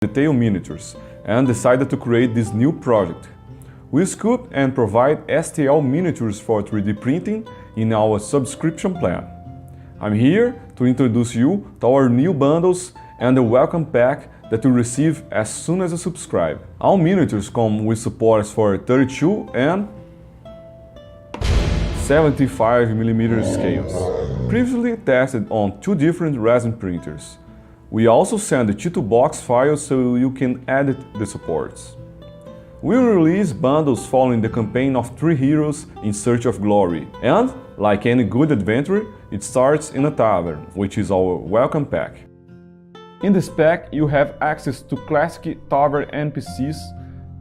detail miniatures and decided to create this new project. We scoop and provide STL miniatures for 3D printing in our subscription plan. I'm here to introduce you to our new bundles and the welcome pack that you receive as soon as you subscribe. All miniatures come with supports for 32 and 75mm scales, previously tested on 2 different resin printers. We also send the T2Box files so you can edit the supports. We will release bundles following the campaign of 3 heroes in search of glory, and, like any good adventure, it starts in a tavern, which is our welcome pack. In this pack, you have access to classic tavern NPCs,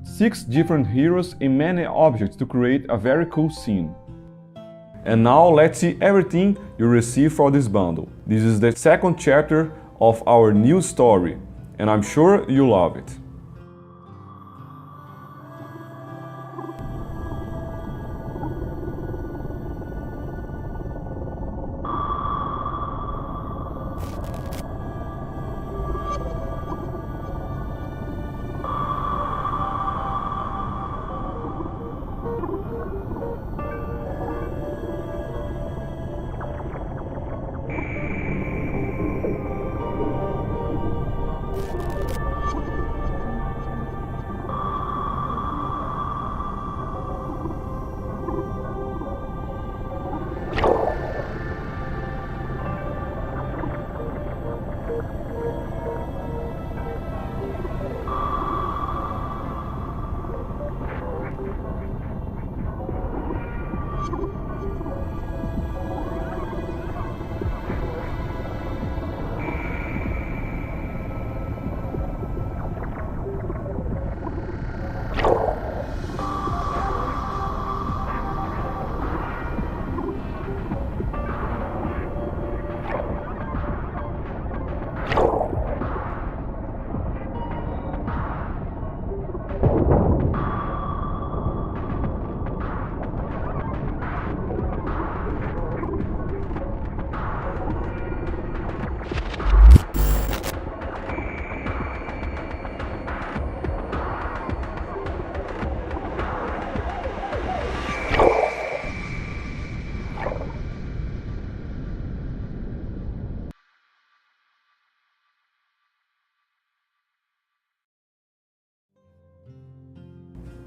6 different heroes and many objects to create a very cool scene. And now let's see everything you receive for this bundle. This is the second chapter of our new story, and I'm sure you love it.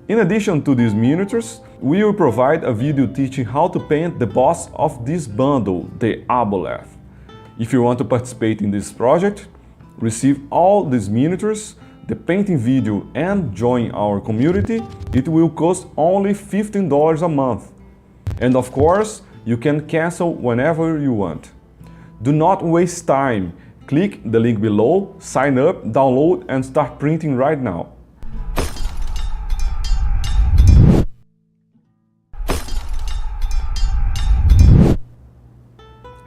In addition to these miniatures, we will provide a video teaching how to paint the boss of this bundle, the Aboleth. If you want to participate in this project, receive all these miniatures, the painting video and join our community, it will cost only $15 a month. And of course, you can cancel whenever you want. Do not waste time. Click the link below, sign up, download and start printing right now.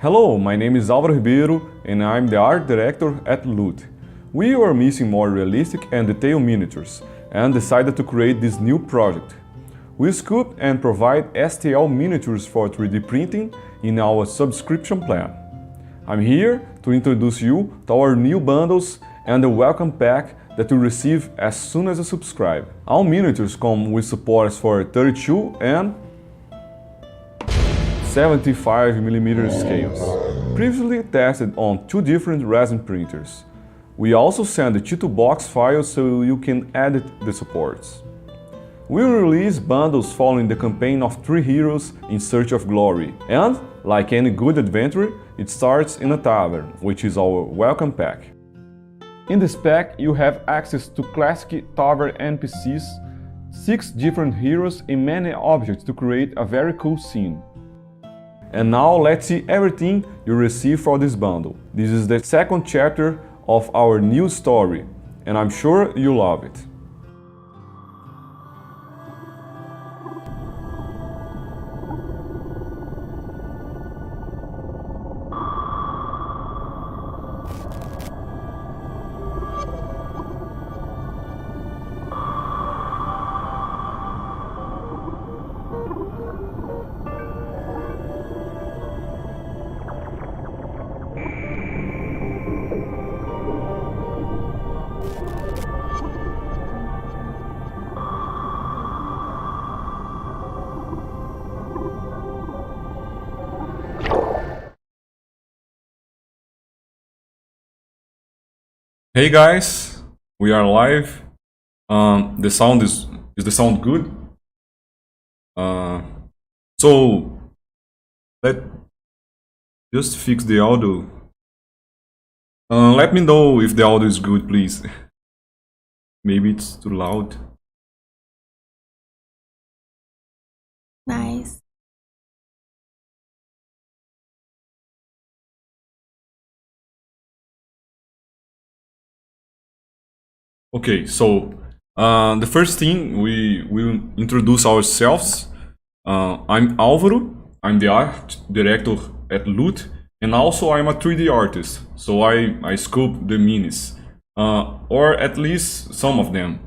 Hello, my name is Alvaro and I'm the art director at Loot. We were missing more realistic and detailed miniatures and decided to create this new project. We scoop and provide STL miniatures for 3D printing in our subscription plan. I'm here to introduce you to our new bundles and the welcome pack that you receive as soon as you subscribe. All miniatures come with supports for 32 and 75mm scales, previously tested on 2 different resin printers. We also send the T2Box files so you can edit the supports. We will release bundles following the campaign of 3 heroes in search of glory, and, like any good adventure, it starts in a tavern, which is our welcome pack. In this pack, you have access to classic tavern NPCs, 6 different heroes and many objects to create a very cool scene. And now let's see everything you receive for this bundle. This is the second chapter of our new story, and I'm sure you love it. Hey guys, we are live. The sound is the sound good? Uh, so let just fix the audio. Let me know if the audio is good, please. Maybe it's too loud. Nice. Okay, so the first thing we will introduce ourselves. I'm Alvaro. I'm the art director at Loot, and also I'm a 3D artist. So I sculpt the minis, or at least some of them.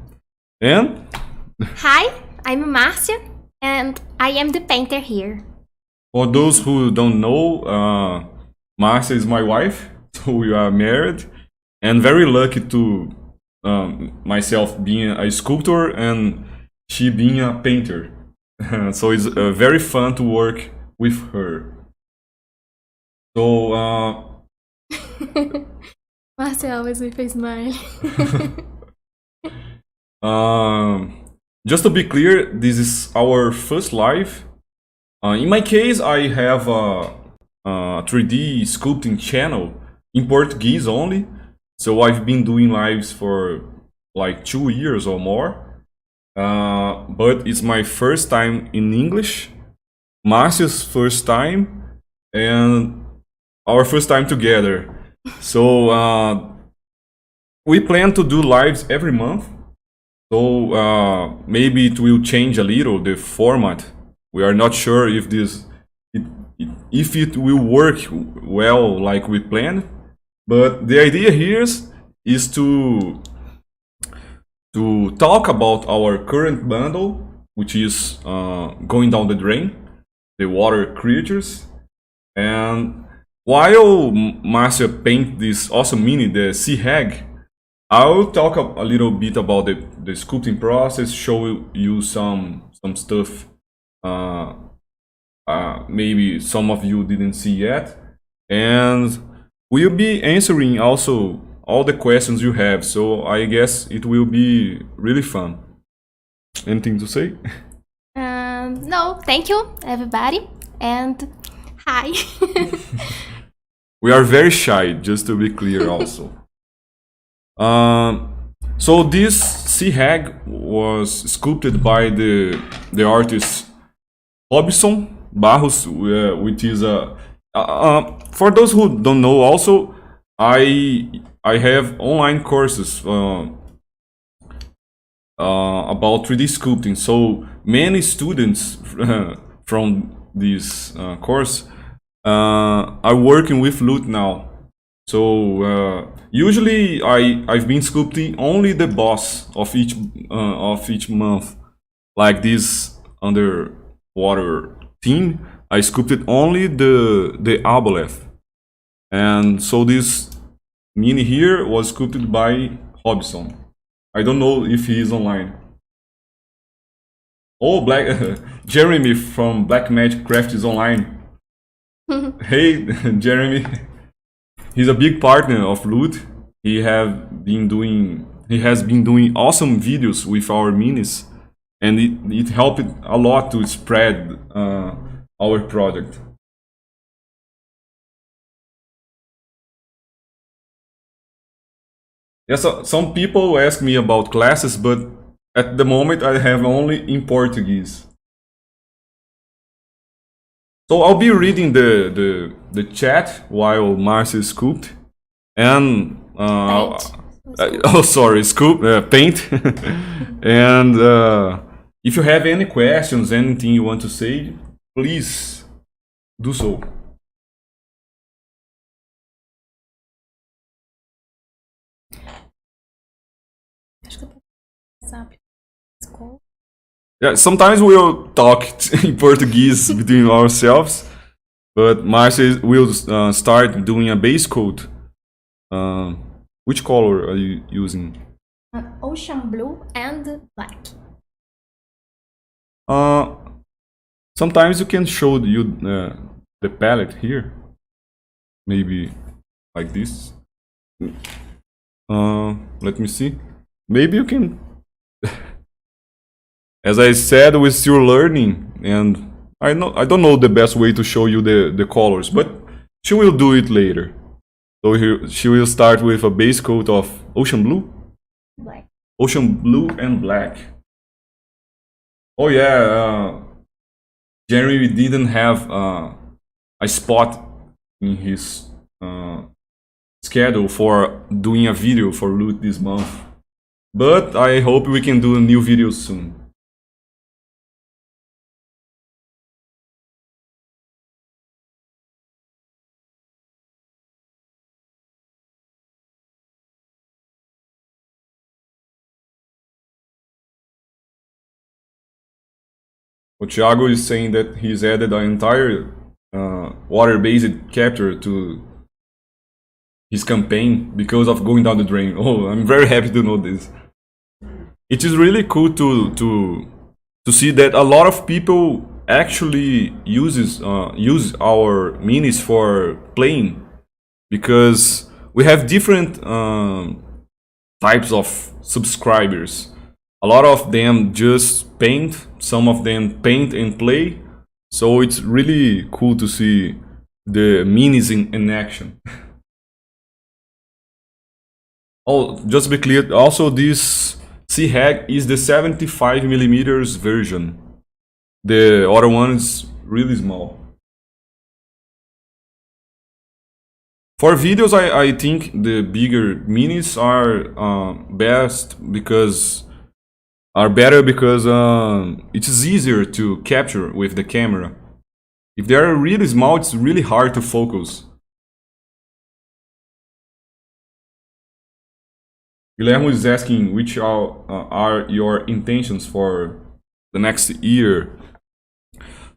And Hi, I'm Márcia, and I am the painter here. for those who don't know, Márcia is my wife. So we are married, and very lucky to myself being a sculptor and she being a painter. So it's very fun to work with her. So Márcia always with a smile. just to be clear, this is our first live. In my case, I have a 3D sculpting channel in Portuguese only. So I've been doing lives for like 2 years or more. But it's my first time in English, Márcia's first time, and our first time together. So we plan to do lives every month. So maybe it will change a little the format. We are not sure if if it will work well like we planned. But the idea here is to talk about our current bundle, which is going down the drain, the water creatures. And while Márcia paint this awesome mini, the Sea Hag, I'll talk a little bit about the sculpting process, show you some stuff maybe some of you didn't see yet, and we'll be answering also all the questions you have. So I guess it will be really fun. Anything to say? No, thank you, everybody, and hi. We are very shy, just to be clear also. So this Sea Hag was sculpted by the artist Robson Barros, which is a. For those who don't know, also I have online courses about 3D sculpting. So many students from this course are working with Loot now. So usually I've been sculpting only the boss of each month, like this underwater theme. I sculpted only the aboleth, and so this mini here was sculpted by Robson. I don't know if he is online. Oh, Black Jeremy from Black Magic Craft is online. Hey, Jeremy. He's a big partner of Loot. He has been doing awesome videos with our minis, and it helped a lot to spread our product. Yeah, so some people ask me about classes, but at the moment I have only in Portuguese. So I'll be reading the chat while Márcia scooped, and oh sorry, scoop paint, and if you have any questions, anything you want to say, please do so. Yeah, sometimes we'll talk in Portuguese between ourselves, but Márcia will start doing a base coat. Which color are you using? Ocean blue and black. Sometimes you can show you the palette here, maybe like this. Let me see. Maybe you can. As I said, we're still learning, and I don't know the best way to show you the colors, but she will do it later. So she will start with a base coat of ocean blue, Black. ocean blue and black. Oh yeah, Jeremy didn't have a spot in his schedule for doing a video for Loot this month, but I hope we can do a new video soon. Well, Thiago is saying that he's added an entire water-based capture to his campaign because of going down the drain. Oh, I'm very happy to know this. It is really cool to see that a lot of people actually use our minis for playing, because we have different types of subscribers. A lot of them just paint, some of them paint and play. So it's really cool to see the minis in action. Oh, just to be clear, also this Sea Hag is the 75mm version. The other one is really small. For videos, I think the bigger minis are better because it is easier to capture with the camera. If they are really small, it's really hard to focus. Guillermo is asking which are your intentions for the next year.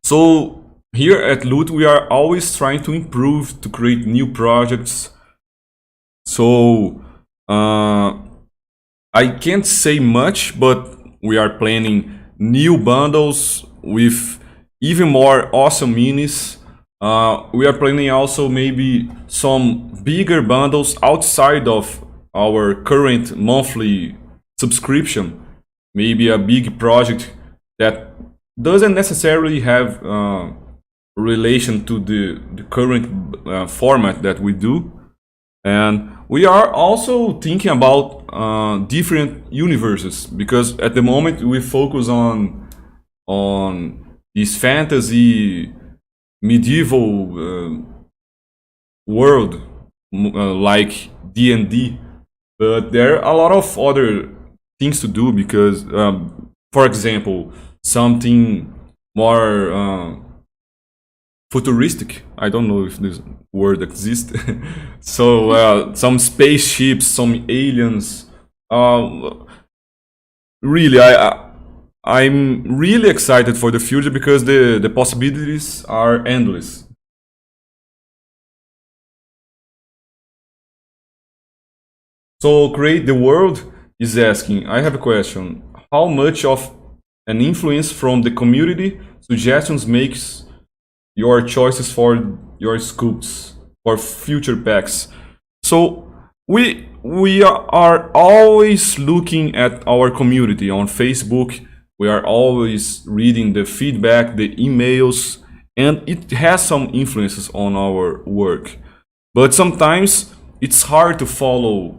So here at Loot, we are always trying to improve, to create new projects. So I can't say much, but we are planning new bundles with even more awesome minis. We are planning also maybe some bigger bundles outside of our current monthly subscription. Maybe a big project that doesn't necessarily have relation to the current format that we do. And we are also thinking about different universes, because at the moment we focus on this fantasy medieval world like D&D, but there are a lot of other things to do, because for example, something more futuristic. I don't know if this word exists. So some spaceships, some aliens. Really, I'm really excited for the future, because the possibilities are endless. So Create the World is asking, I have a question. How much of an influence from the community suggestions makes your choices for your sculpts for future packs? So we are always looking at our community on Facebook. We are always reading the feedback, the emails, and it has some influences on our work. But sometimes it's hard to follow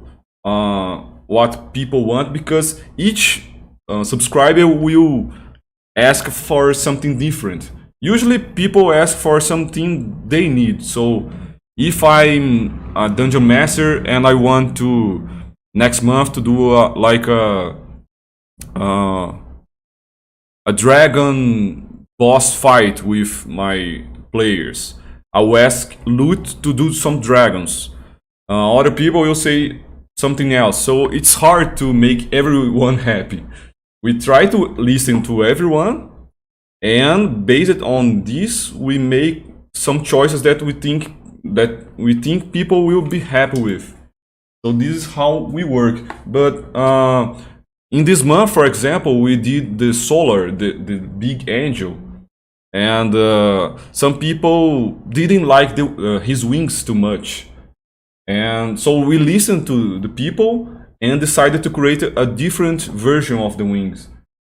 what people want, because each subscriber will ask for something different. Usually people ask for something they need. So if I'm a dungeon master and I want to next month to do a dragon boss fight with my players, I'll ask Loot to do some dragons. Other people will say something else. So it's hard to make everyone happy. We try to listen to everyone, and based on this, we make some choices that we think people will be happy with. So this is how we work. But in this month, for example, we did the solar, the big angel, and some people didn't like his wings too much. And so we listened to the people and decided to create a different version of the wings.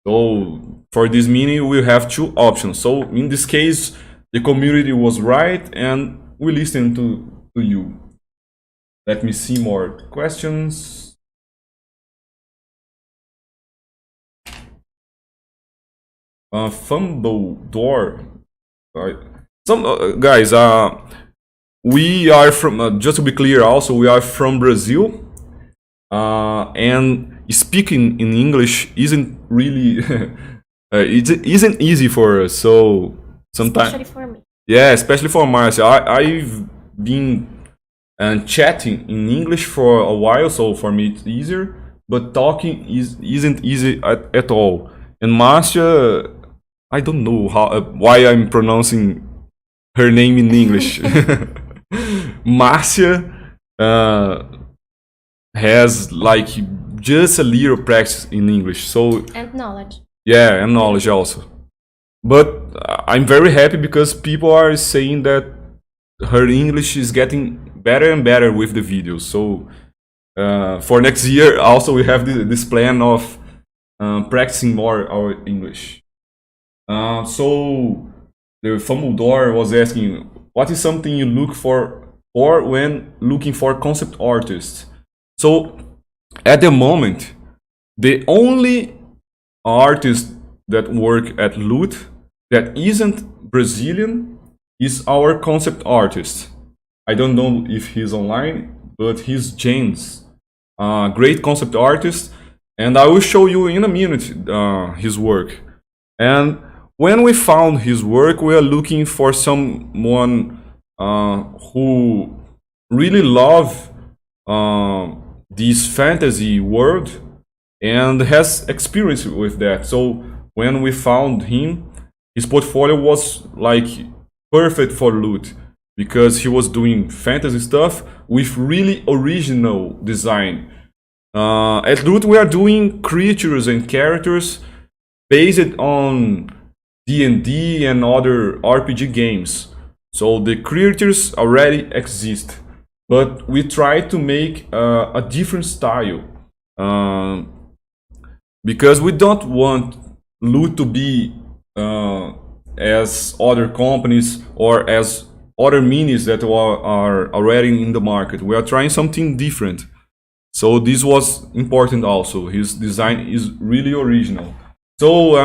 So for this mini, we have two options. So in this case, the community was right, and we listened to you. Let me see more questions. Fumble door. Some guys, we are from. Just to be clear, also we are from Brazil, and speaking in English isn't really it isn't easy for us. So sometimes, Especially for me. yeah, especially for Márcia. I've been chatting in English for a while, so for me it's easier. But talking isn't easy at all. And Márcia, I don't know why I'm pronouncing her name in English. Márcia has like just a little practice in English, so And knowledge. yeah, and knowledge also. But I'm very happy because people are saying that her English is getting better and better with the videos. So for next year, also we have this plan of practicing more our English. So the Fumbledore was asking, what is something you look for when looking for concept artists? So at the moment, the only artist that work at Loot that isn't Brazilian is our concept artist. I don't know if he's online, but he's James, great concept artist, and I will show you in a minute his work. And when we found his work, we are looking for someone who really love this fantasy world and has experience with that. So when we found him, his portfolio was like perfect for Loot because he was doing fantasy stuff with really original design. At Loot, we are doing creatures and characters based on D&D and other RPG games. So the creatures already exist, but we try to make a different style because we don't want Loot to be as other companies or as other minis that are already in the market. We are trying something different. So this was important also. His design is really original. So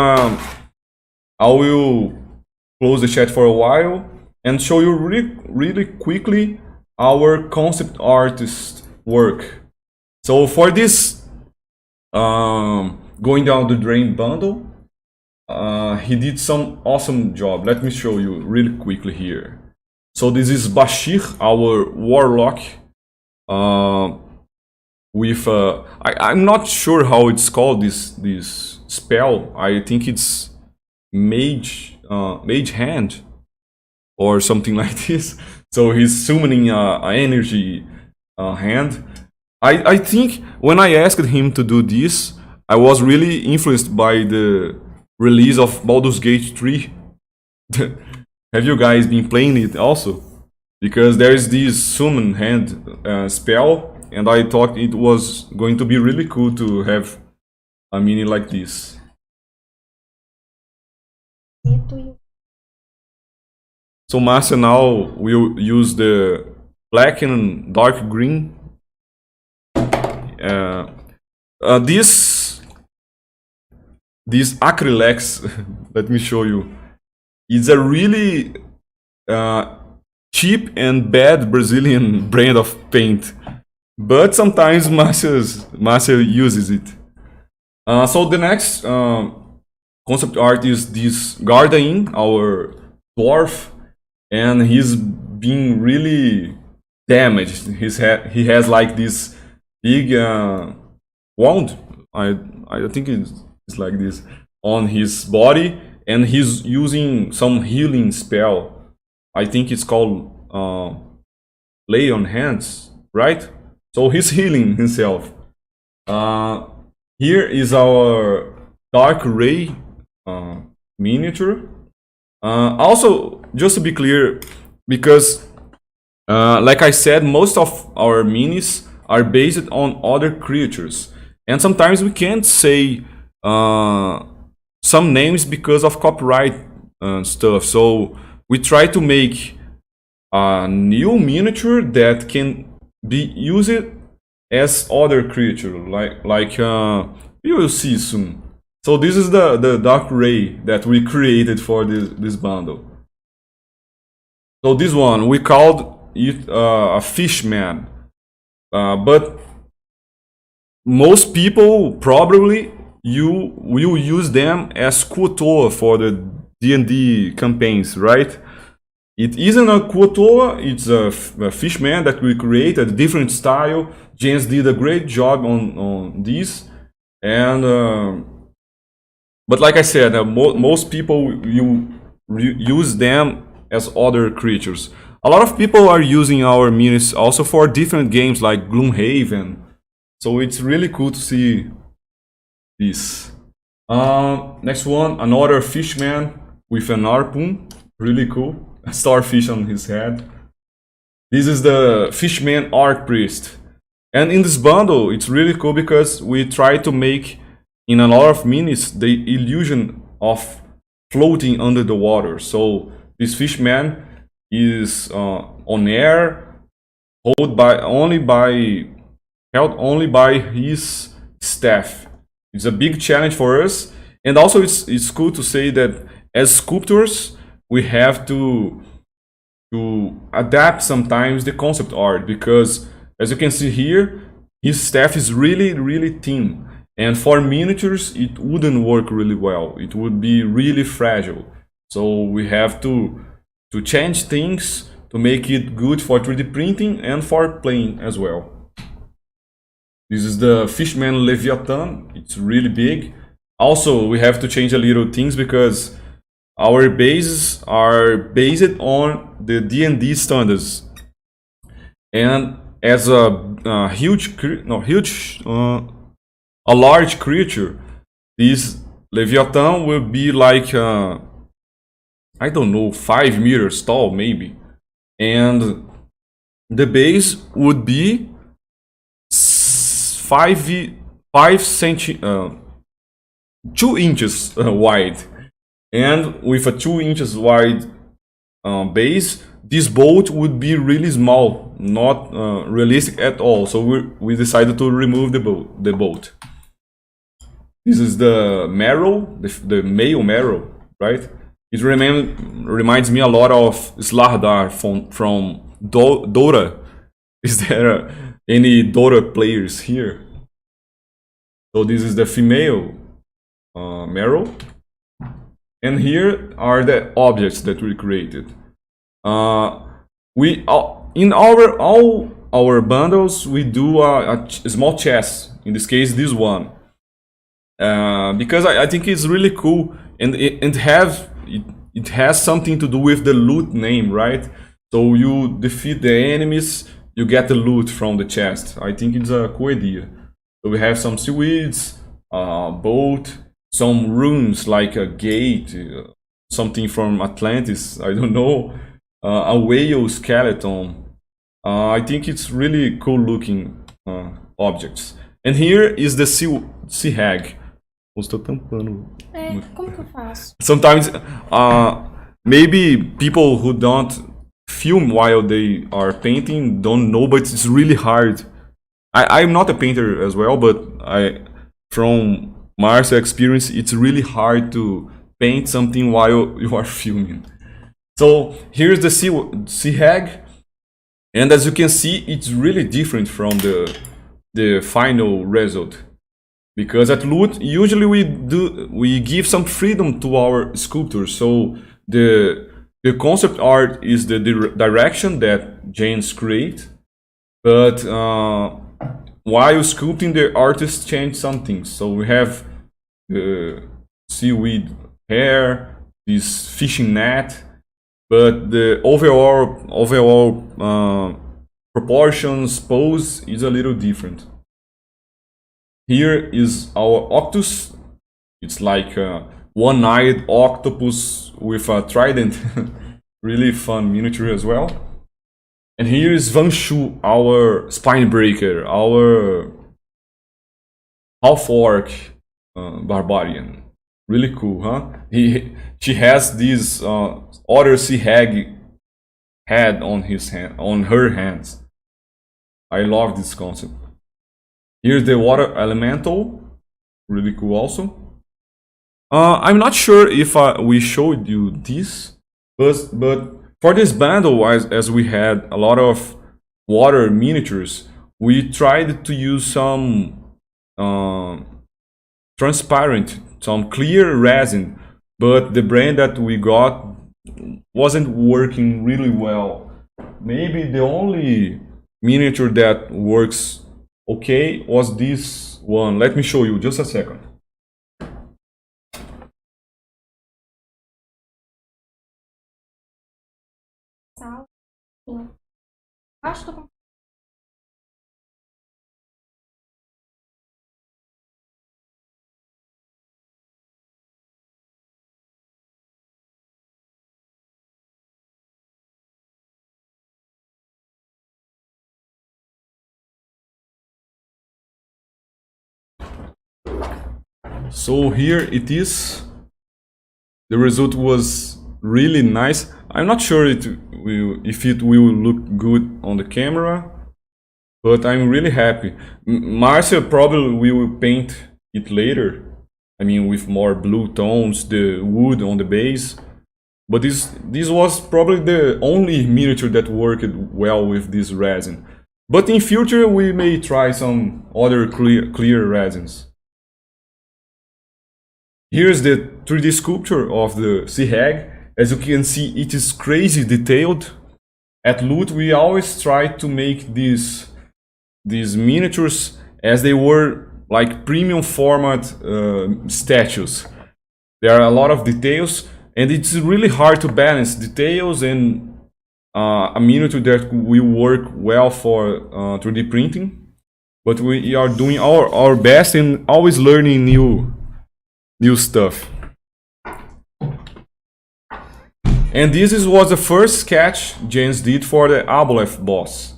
I will close the chat for a while and show you really quickly our concept artist work. So for this going down the drain bundle, he did some awesome job. Let me show you really quickly here. So this is Bashir, our warlock, with I'm not sure how it's called, this spell. I think it's mage hand or something like this. So he's summoning an energy hand. I think when I asked him to do this, I was really influenced by the release of Baldur's Gate 3. Have you guys been playing it also? Because there is this summon hand spell, and I thought it was going to be really cool to have a mini like this. So Márcia now will use the black and dark green. This acrylex, let me show you. It's a really cheap and bad Brazilian brand of paint, but sometimes Márcia uses it. So the next concept art is this Gardain, our dwarf, and he's being really damaged. He has like this big wound. I think it's like this on his body, and he's using some healing spell. I think it's called lay on hands, right? So he's healing himself. Here is our dark ray miniature. Also, just to be clear, because Like I said, most of our minis are based on other creatures, and sometimes we can't say some names because of copyright stuff. So we try to make a new miniature that can be used as other creature, like you will see soon. So this is the dark ray that we created for this bundle. So this one we called it a fishman, but most people probably you will use them as Kuotoa for the D&D campaigns, right? It isn't a Kuotoa, it's a fishman that we created, a different style. James did a great job on this, and but like I said, most people you use them as other creatures. A lot of people are using our minis also for different games like Gloomhaven, so it's really cool to see this. Next one, another fishman with an harpoon, really cool, a starfish on his head. This is the fishman Archpriest, and in this bundle it's really cool because we try to make in a lot of minis the illusion of floating under the water. So this fishman is on air, held only by his staff. It's a big challenge for us, and also it's cool to say that as sculptors we have to adapt sometimes the concept art, because as you can see here, his staff is really thin, and for miniatures it wouldn't work really well. It would be really fragile. So we have to change things to make it good for 3D printing and for playing as well. This is the Fishman Leviathan. It's really big. Also, we have to change a little things because our bases are based on the D&D standards. And as a large creature, this Leviathan will be like I don't know, 5 meters tall maybe, and the base would be 2 inches wide, and with a 2 inches wide base, this boat would be really small, not realistic at all. So we decided to remove the boat. This is the marrow, the male marrow, right? It reminds me a lot of Slardar from Dota. Is there any Dota players here? So this is the female marrow, and here are the objects that we created. In all our bundles we do a small chest. In this case, this one, because I think it's really cool, and it has something to do with the loot name, right? So you defeat the enemies, you get the loot from the chest. I think it's a cool idea. So we have some seaweeds, boat, some runes like a gate, something from Atlantis, I don't know, a whale skeleton. I think it's really cool looking objects. And here is the Sea Hag. Estou tampando. Como que eu faço? Sometimes maybe people who don't film while they are painting don't know, but it's really hard. I'm not a painter as well, but from Márcia experience, it's really hard to paint something while you are filming. So here's the Sea Hag, and as you can see, it's really different from the final result. Because at Loot, usually we give some freedom to our sculptors. So the concept art is the direction that James create, but while sculpting, the artist change some things. So we have the seaweed hair, this fishing net, but the overall proportions, pose is a little different. Here is our octus. It's like a one-eyed octopus with a trident. Really fun miniature as well. And here is Van Shu, our spine breaker, our half-orc barbarian. Really cool, huh? She has this other Sea Hag head on her hands. I love this concept. Here's the water elemental, really cool also. I'm not sure if we showed you this, but for this bundle, as we had a lot of water miniatures, we tried to use some transparent, some clear resin, but the brand that we got wasn't working really well. Maybe the only miniature that works okay was this one. Let me show you, just a second. So here it is. The result was really nice. I'm not sure if it will look good on the camera, but I'm really happy. Márcia probably will paint it later. I mean, with more blue tones, the wood on the base. But this was probably the only miniature that worked well with this resin. But in future we may try some other clear resins. Here's the 3D sculpture of the Sea Hag. As you can see, it is crazy detailed. At Loot, we always try to make these miniatures as they were like premium format statues. There are a lot of details, and it's really hard to balance details and a miniature that will work well for 3D printing. But we are doing our best and always learning new stuff. And this was the first sketch James did for the Aboleth boss.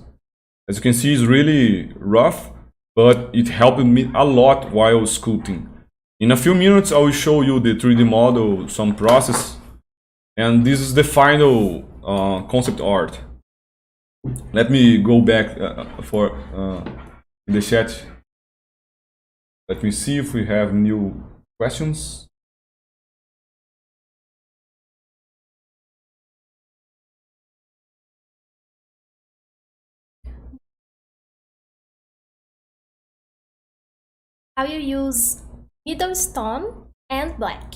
As you can see, it's really rough, but it helped me a lot while sculpting. In a few minutes I will show you the 3D model, some process, and this is the final concept art. Let me go back for the chat. Let me see if we have new questions. How you use middle stone and black?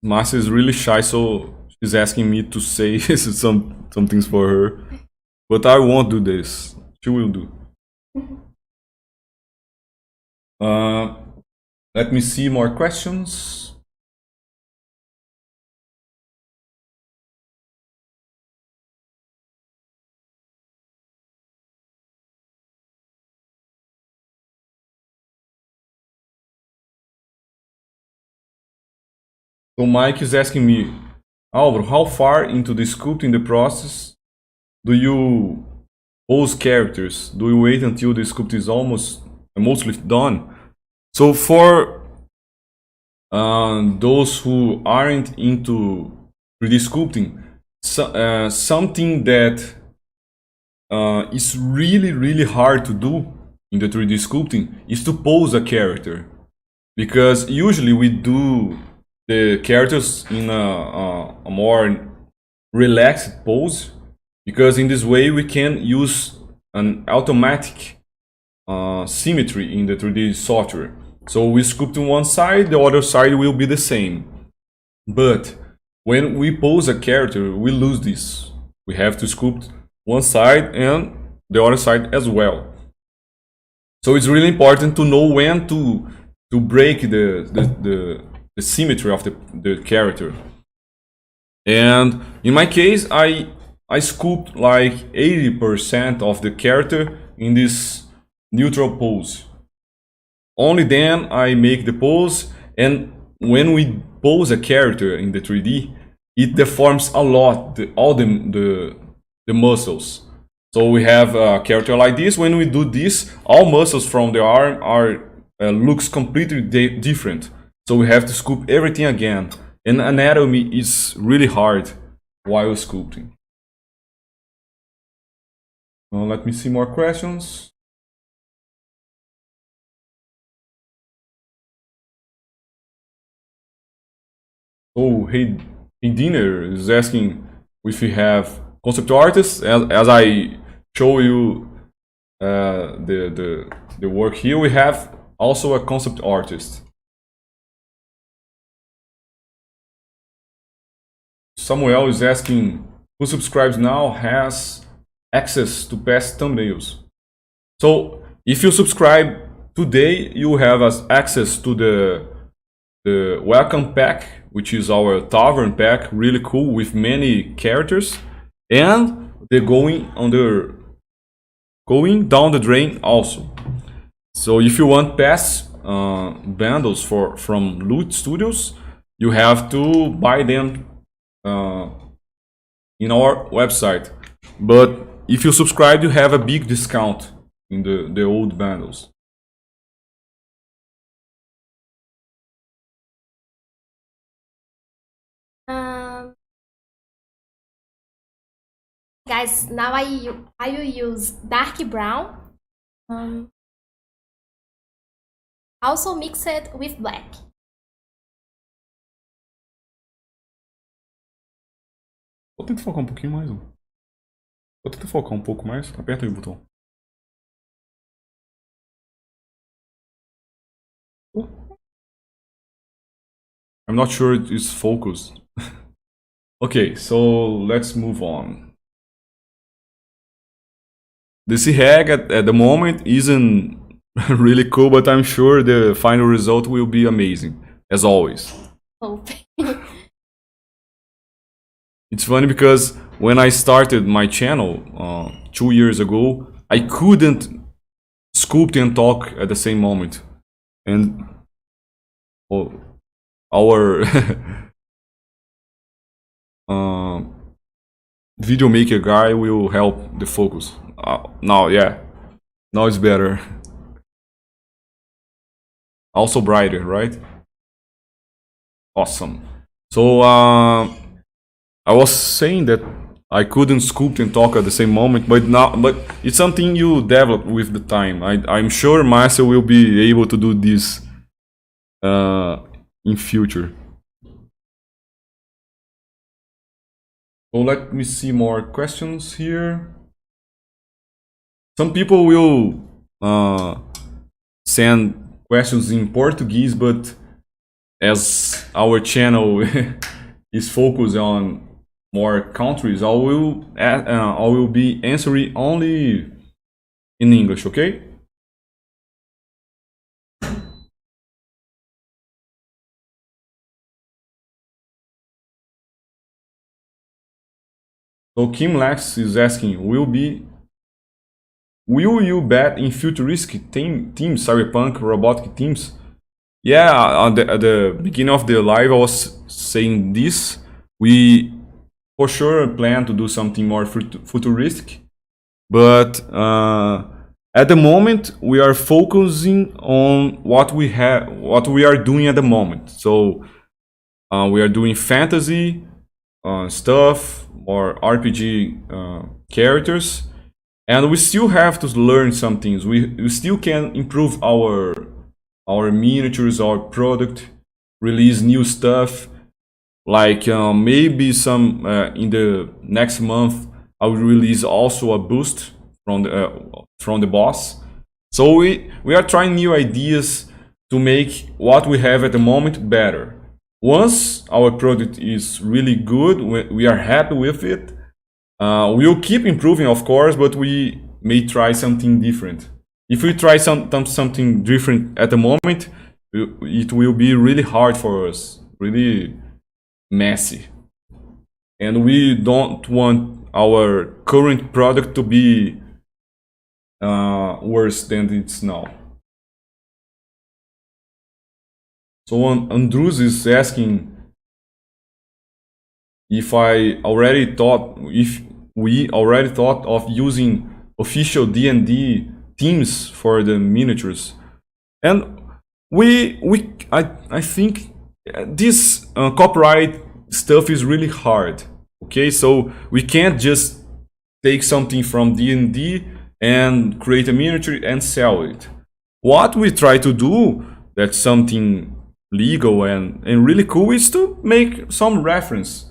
Márcia is really shy, so she's asking me to say some things for her. But I won't do this. She will do. Let me see more questions. So Mike is asking me, Alvaro, how far into the sculpting the process do you pose characters? Do you wait until the sculpt is mostly done? So for those who aren't into 3D sculpting, something that is really hard to do in the 3D sculpting is to pose a character, because usually we do the characters in a more relaxed pose, because in this way we can use an automatic symmetry in the 3D software. So we sculpt on one side, the other side will be the same. But when we pose a character, we lose this. We have to sculpt one side and the other side as well. So it's really important to know when to break the symmetry of the character. And in my case, I sculpt like 80% of the character in this neutral pose. Only then I make the pose, and when we pose a character in the 3D, it deforms a lot all the muscles. So we have a character like this. When we do this, all muscles from the arm are looks completely different. So we have to sculpt everything again. And anatomy is really hard while sculpting. Let me see more questions. Oh, hey Dinner is asking if we have concept artists. As I show you the work here, we have also a concept artist. Samuel is asking who subscribes now has access to past thumbnails. So if you subscribe today, you have access to the welcome pack, which is our tavern pack, really cool with many characters, and they're going down the drain also. So if you want past bundles from Loot Studios, you have to buy them in our website. But if you subscribe, you have a big discount in the old bundles. Guys, now I will use dark brown. Also mix it with black. Vou tentar focar um pouquinho mais. Vou tentar focar um pouco mais. Aperta aí o botão. I'm not sure it is focused. Okay, so let's move on. The Sea Hag at the moment isn't really cool, but I'm sure the final result will be amazing, as always. Hope. It's funny because when I started my channel 2 years ago, I couldn't sculpt and talk at the same moment. And our video maker guy will help the focus. Now it's better. Also brighter, right? Awesome. So I was saying that I couldn't sculpt and talk at the same moment, but it's something you develop with the time. I'm sure Márcia will be able to do this in future. So let me see more questions here. Some people will send questions in Portuguese, but as our channel is focused on more countries, I will be answering only in English, okay? So Kim Lex is asking, will you bet in futuristic teams, cyberpunk, robotic teams? Yeah, at the beginning of the live I was saying this. We for sure plan to do something more futuristic, but at the moment we are focusing on what we are doing at the moment. So we are doing fantasy stuff or RPG characters, and we still have to learn some things. We still can improve our miniatures, our product, release new stuff. Like maybe some in the next month, I will release also a boost from the boss. So we are trying new ideas to make what we have at the moment better. Once our product is really good, we are happy with it, we'll keep improving, of course, but we may try something different. If we try something different at the moment, it will be really hard for us, really messy. And we don't want our current product to be worse than it's now. So Andrews is asking if I already thought we already thought of using official D&D themes for the miniatures, and I think this copyright stuff is really hard. Okay, so we can't just take something from D&D and create a miniature and sell it. What we try to do, that's something legal and really cool, is to make some reference.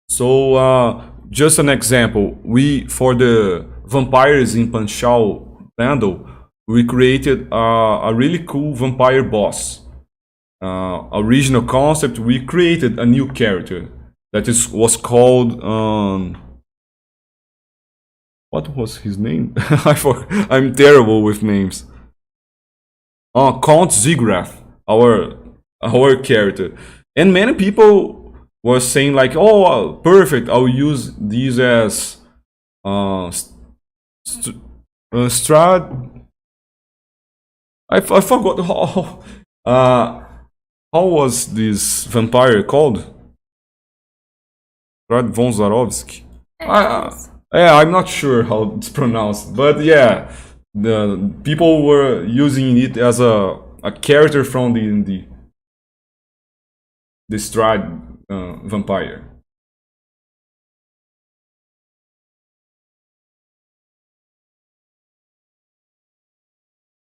So just an example, we, for the vampires in Panchal bundle, we created a really cool vampire boss. Original concept, we created a new character that was called what was his name? I'm terrible with names. Count Ziggurat, our character, and many people were saying like, "Oh, perfect! I'll use these as Strad." I forgot how was this vampire called? Strad von Zarovsky. Yeah, I'm not sure how it's pronounced, but yeah, the people were using it as a character from the Strad vampire.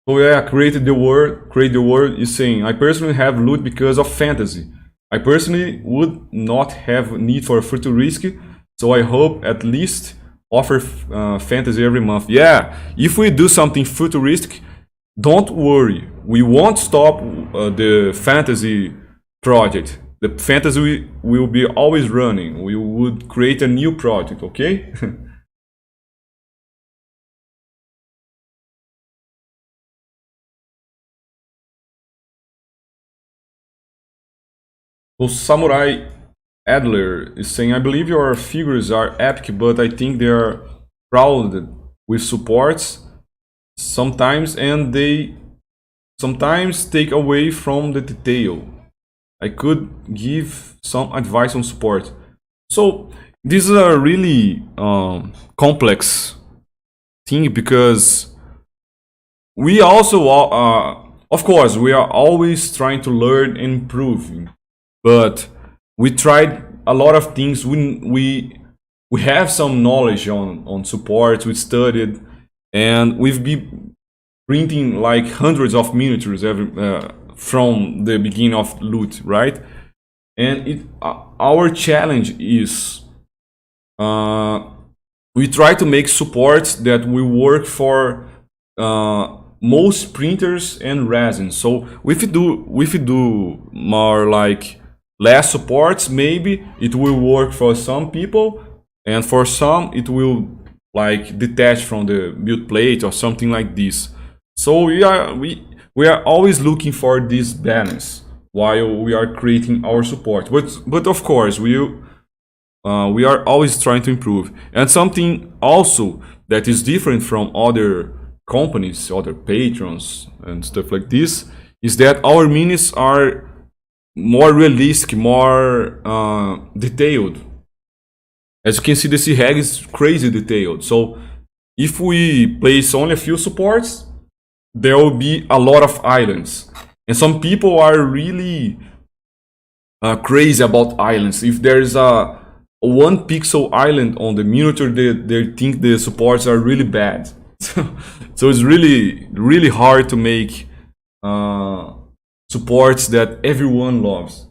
So yeah, create the word is saying, I personally have loot because of fantasy. I personally would not have need for futuristic, so I hope at least offer fantasy every month. Yeah, if we do something futuristic, don't worry, we won't stop the fantasy project. The fantasy will be always running. We would create a new project, okay? So Samurai Adler is saying, I believe your figures are epic, but I think they are crowded with supports sometimes, and they sometimes take away from the detail. I could give some advice on support. So this is a really complex thing, because we also, of course, we are always trying to learn and improve, but we tried a lot of things. We have some knowledge on support. We studied, and we've been printing like hundreds of miniatures from the beginning of Loot, right? And our challenge is we try to make supports that will work for most printers and resin. So if we do more like less supports, maybe it will work for some people, and for some it will like detach from the build plate or something like this. So we are always looking for this balance while we are creating our support. But of course we are always trying to improve. And something also that is different from other companies, other patrons and stuff like this, is that our minis are more realistic, more detailed. As you can see, the Sea Hag is crazy detailed. So if we place only a few supports, there will be a lot of islands. And some people are really crazy about islands. If there is a 1 pixel island on the miniature, they think the supports are really bad. So it's really hard to make supports that everyone loves.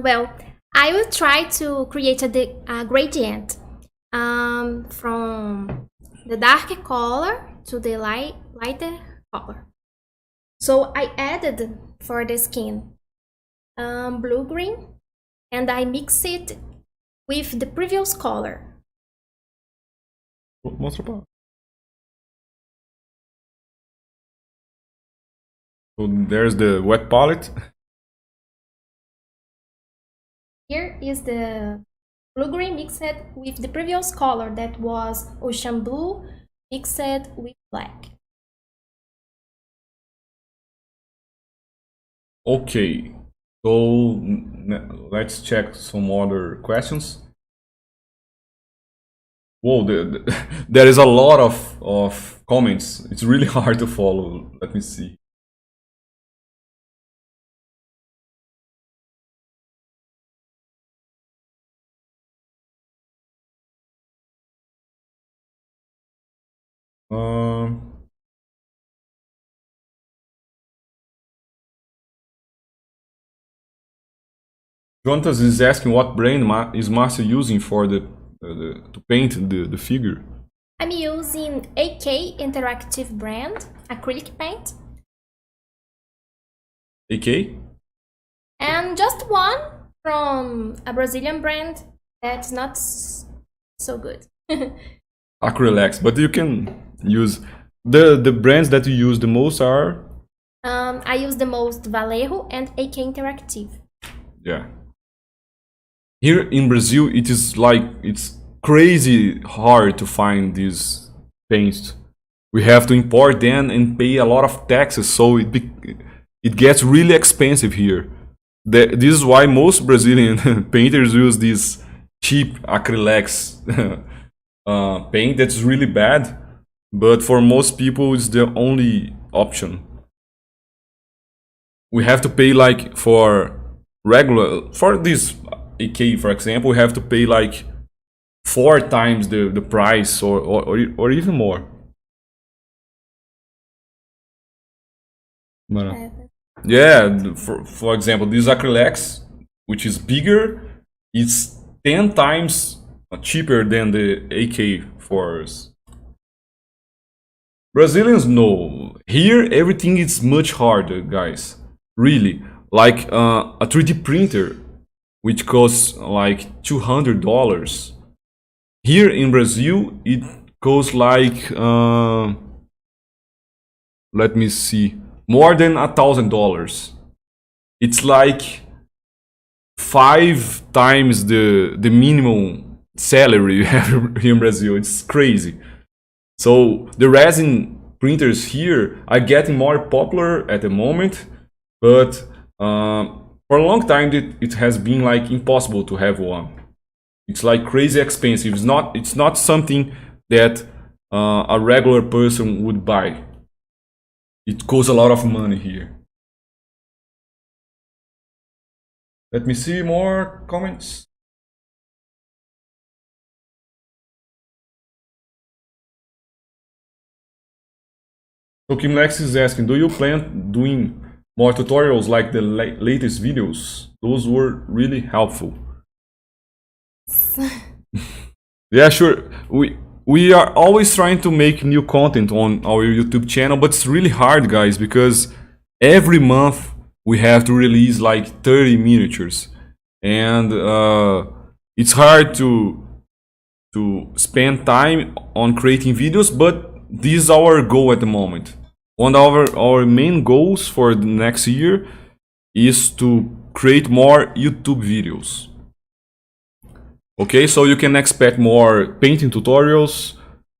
Well, I will try to create a gradient from the dark color to the lighter color. So I added for the skin blue-green, and I mix it with the previous color. Mostra pra. So there's the wet palette. Here is the blue-green mixed with the previous color that was ocean blue mixed with black. Okay, so let's check some other questions. Whoa, there is a lot of comments. It's really hard to follow. Let me see. Um, Jontas is asking what brand is Márcia using for to paint the figure. I'm using AK Interactive brand acrylic paint. AK? And just one from a Brazilian brand that's not so good. Acrylex, but you can use the brands that you use the most are. I use the most Vallejo and AK Interactive. Yeah. Here in Brazil, it is like it's crazy hard to find these paints. We have to import them and pay a lot of taxes, so it gets really expensive here. This is why most Brazilian painters use this cheap acrylics paint that's really bad, but for most people it's the only option. We have to pay like for this AK, for example, we have to pay like 4 times the price or even more. Yeah, for example, this acrylics, which is bigger, it's 10 times cheaper than the AK for us. Brazilians know. Here, everything is much harder, guys. Really. Like a 3D printer, which costs like $200. Here in Brazil, it costs like, let me see, more than $1,000. It's like 5 times the minimum salary you have here in Brazil. It's crazy. So the resin printers here are getting more popular at the moment, but for a long time it has been like impossible to have one. It's like crazy expensive. It's not something that a regular person would buy. It costs a lot of money here. Let me see more comments. So Kim Lex is asking, do you plan doing more tutorials like the latest videos? Those were really helpful. Yeah, sure. We are always trying to make new content on our YouTube channel, but it's really hard, guys, because every month we have to release like 30 miniatures, and it's hard to spend time on creating videos, but this is our goal at the moment. One of our main goals for the next year is to create more YouTube videos. Okay, so you can expect more painting tutorials,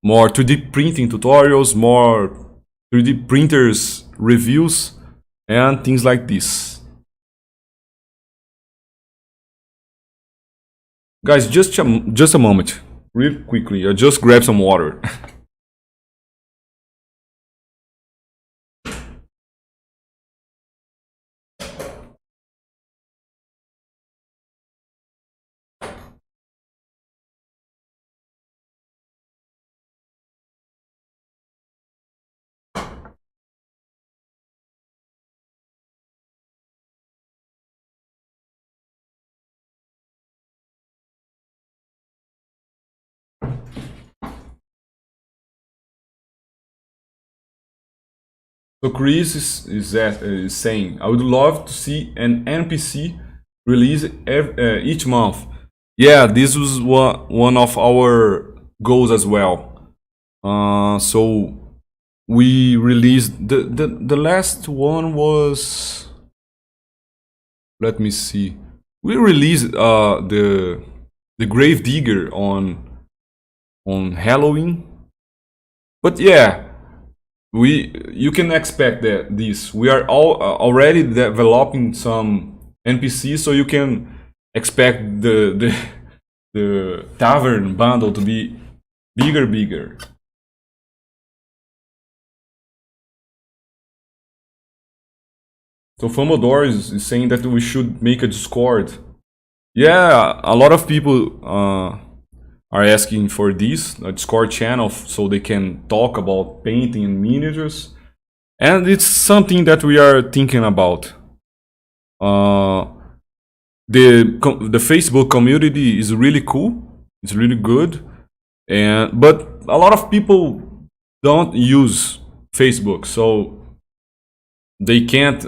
more 3D printing tutorials, more 3D printers reviews, and things like this. Guys, just a moment, real quickly. I just grab some water. So Chris is saying, I would love to see an NPC release each month. Yeah, this was one of our goals as well. So we released the last one was, let me see. We released the Grave Digger on Halloween. But yeah, you can expect that this. We are already developing some NPCs, so you can expect the tavern bundle to be bigger. So Famodor is saying that we should make a Discord. Yeah, a lot of people are asking for this, a Discord channel, so they can talk about painting and miniatures. And it's something that we are thinking about. The Facebook community is really cool. It's really good. But a lot of people don't use Facebook, so they can't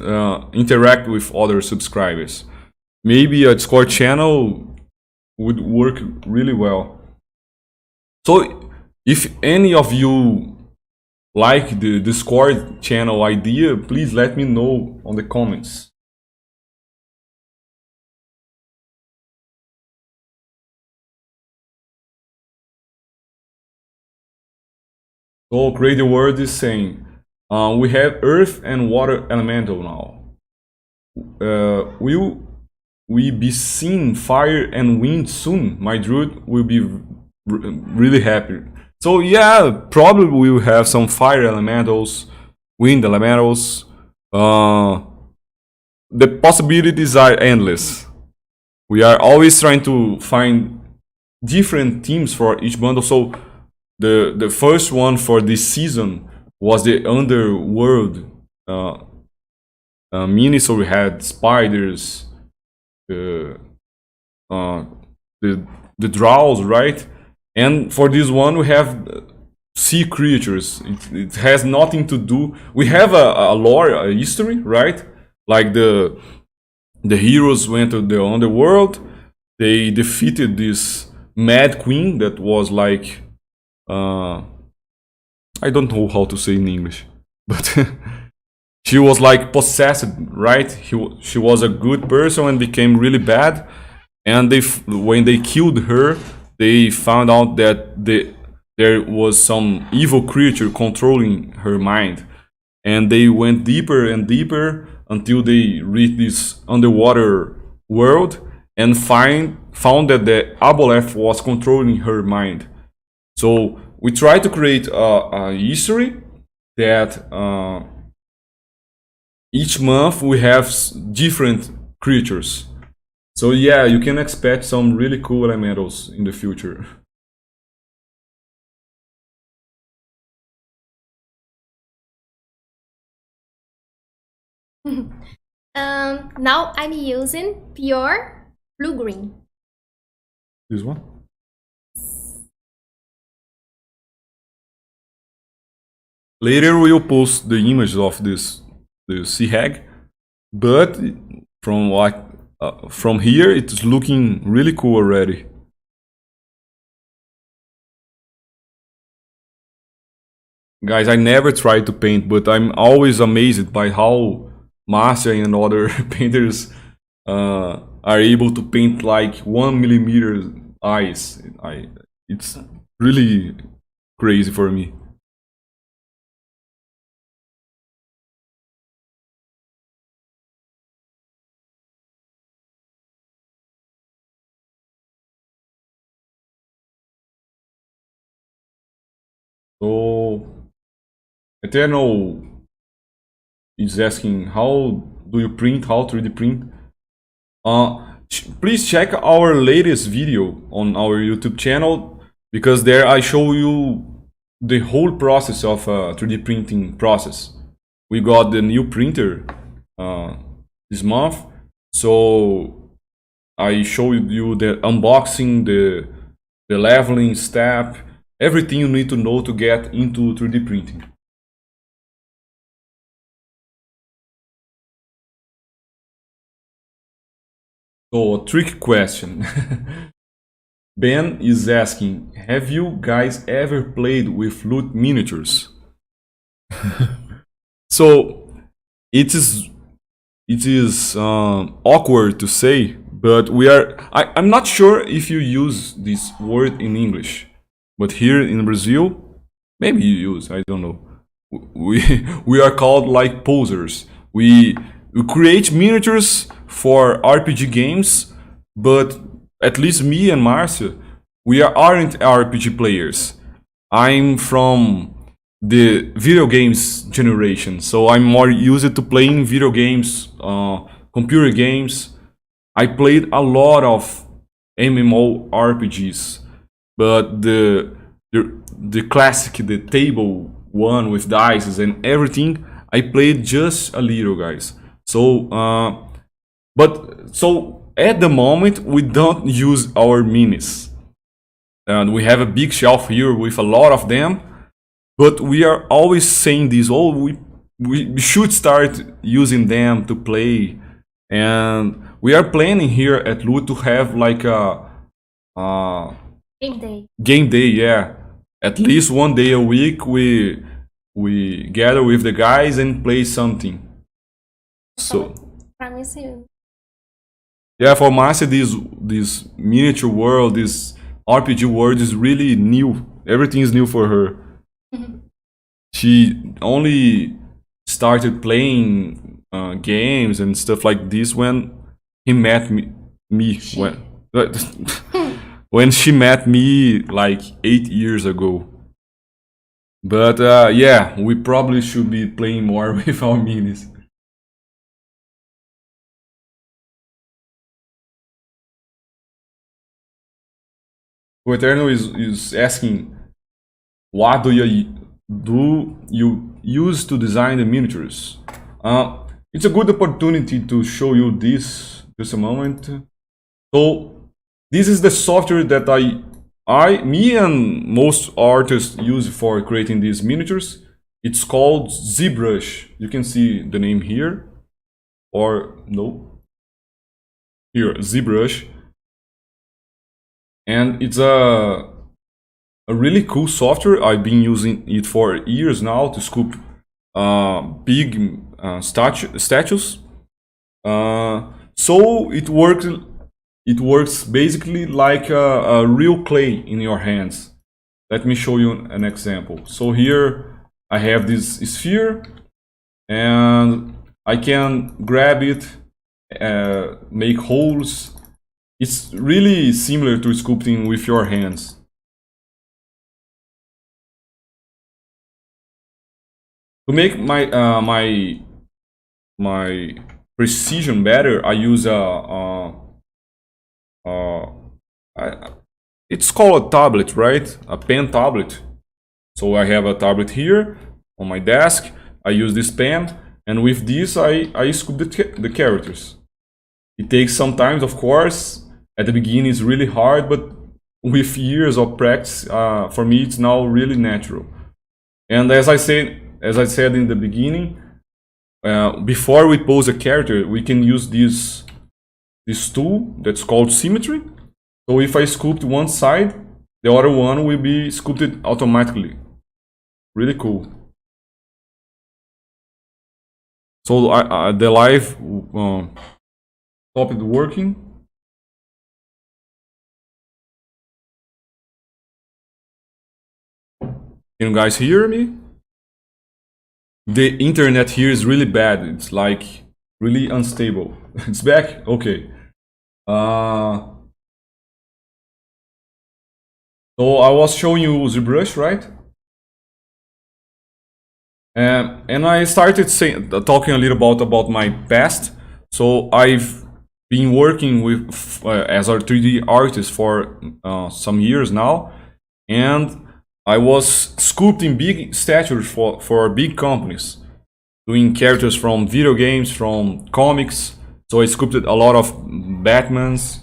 interact with other subscribers. Maybe a Discord channel would work really well. So if any of you like the Discord channel idea, please let me know on the comments. So Crazy World is saying, we have earth and water elemental now. Will we be seeing fire and wind soon? My druid will be really happy. So yeah, probably we will have some fire elementals, wind elementals. The possibilities are endless. We are always trying to find different themes for each bundle. So the first one for this season was the underworld mini. So we had spiders, the drows, right? And for this one we have sea creatures. It has nothing to do. We have a lore, a history, right? Like the heroes went to the underworld. They defeated this mad queen that was like I don't know how to say in English, but she was like possessed, right? She was a good person and became really bad. And when they killed her, they found out that there was some evil creature controlling her mind. And they went deeper and deeper until they reached this underwater world and found that the Aboleth was controlling her mind. So we try to create a history that each month we have different creatures. So yeah, you can expect some really cool elementals in the future. Now I'm using pure blue-green. This one? Later we'll post the image of the Sea Hag, but from here it's looking really cool already. Guys, I never tried to paint, but I'm always amazed by how Márcia and other painters are able to paint like 1 millimeter eyes. It's really crazy for me. So Eternal is asking, how do you print, how 3D print? Please check our latest video on our YouTube channel, because there I show you the whole process of 3D printing process. We got the new printer this month, so I showed you the unboxing, the leveling step, everything you need to know to get into 3D printing. So, a trick question. Ben is asking, have you guys ever played with loot miniatures? So, it is awkward to say, but I'm not sure if you use this word in English, but here in Brazil, maybe you use, I don't know. we we are called like posers. We create miniatures for RPG games, but at least me and Márcia, aren't RPG players. I'm from the video games generation, so I'm more used to playing video games, computer games. I played a lot of MMORPGs, but the classic, the table one with dice and everything, I played just a little, guys. So at the moment we don't use our minis, and we have a big shelf here with a lot of them. But we are always saying this: oh, we should start using them to play, and we are planning here at Lu to have like a Game day. game day. Yeah, at least one day a week we gather with the guys and play something. So Promise you. yeah, for Márcia, this miniature world, this RPG world is really new. Everything is new for her. She only started playing games and stuff like this when he met me when when she met me like 8 years ago. But yeah, we probably should be playing more with our minis. Eternal is asking, what do you use to design the miniatures? It's a good opportunity to show you this just a moment. So this is the software that me and most artists use for creating these miniatures. It's called ZBrush. You can see the name here, or no, here, ZBrush. And it's a really cool software. I've been using it for years now to sculpt big statues. So it works basically like a real clay in your hands. Let me show you an example. So here I have this sphere, and I can grab it, make holes. It's really similar to sculpting with your hands. To make my precision better, I use it's called a tablet, right? A pen tablet. So I have a tablet here on my desk. I use this pen, and with this I sculpt the characters. It takes some time, of course. At the beginning it's really hard, but with years of practice, for me it's now really natural. And as I said in the beginning, before we pose a character, we can use this tool that's called symmetry. So if I sculpt one side, the other one will be sculpted automatically. Really cool. So the live stopped working. Can you guys hear me? The internet here is really bad. It's like really unstable. It's back? Okay. So I was showing you the brush, right? And I started talking a little about my past. So I've been working with as a 3D artist for some years now, and I was sculpting big statues for big companies, doing characters from video games, from comics. So I sculpted a lot of Batmans,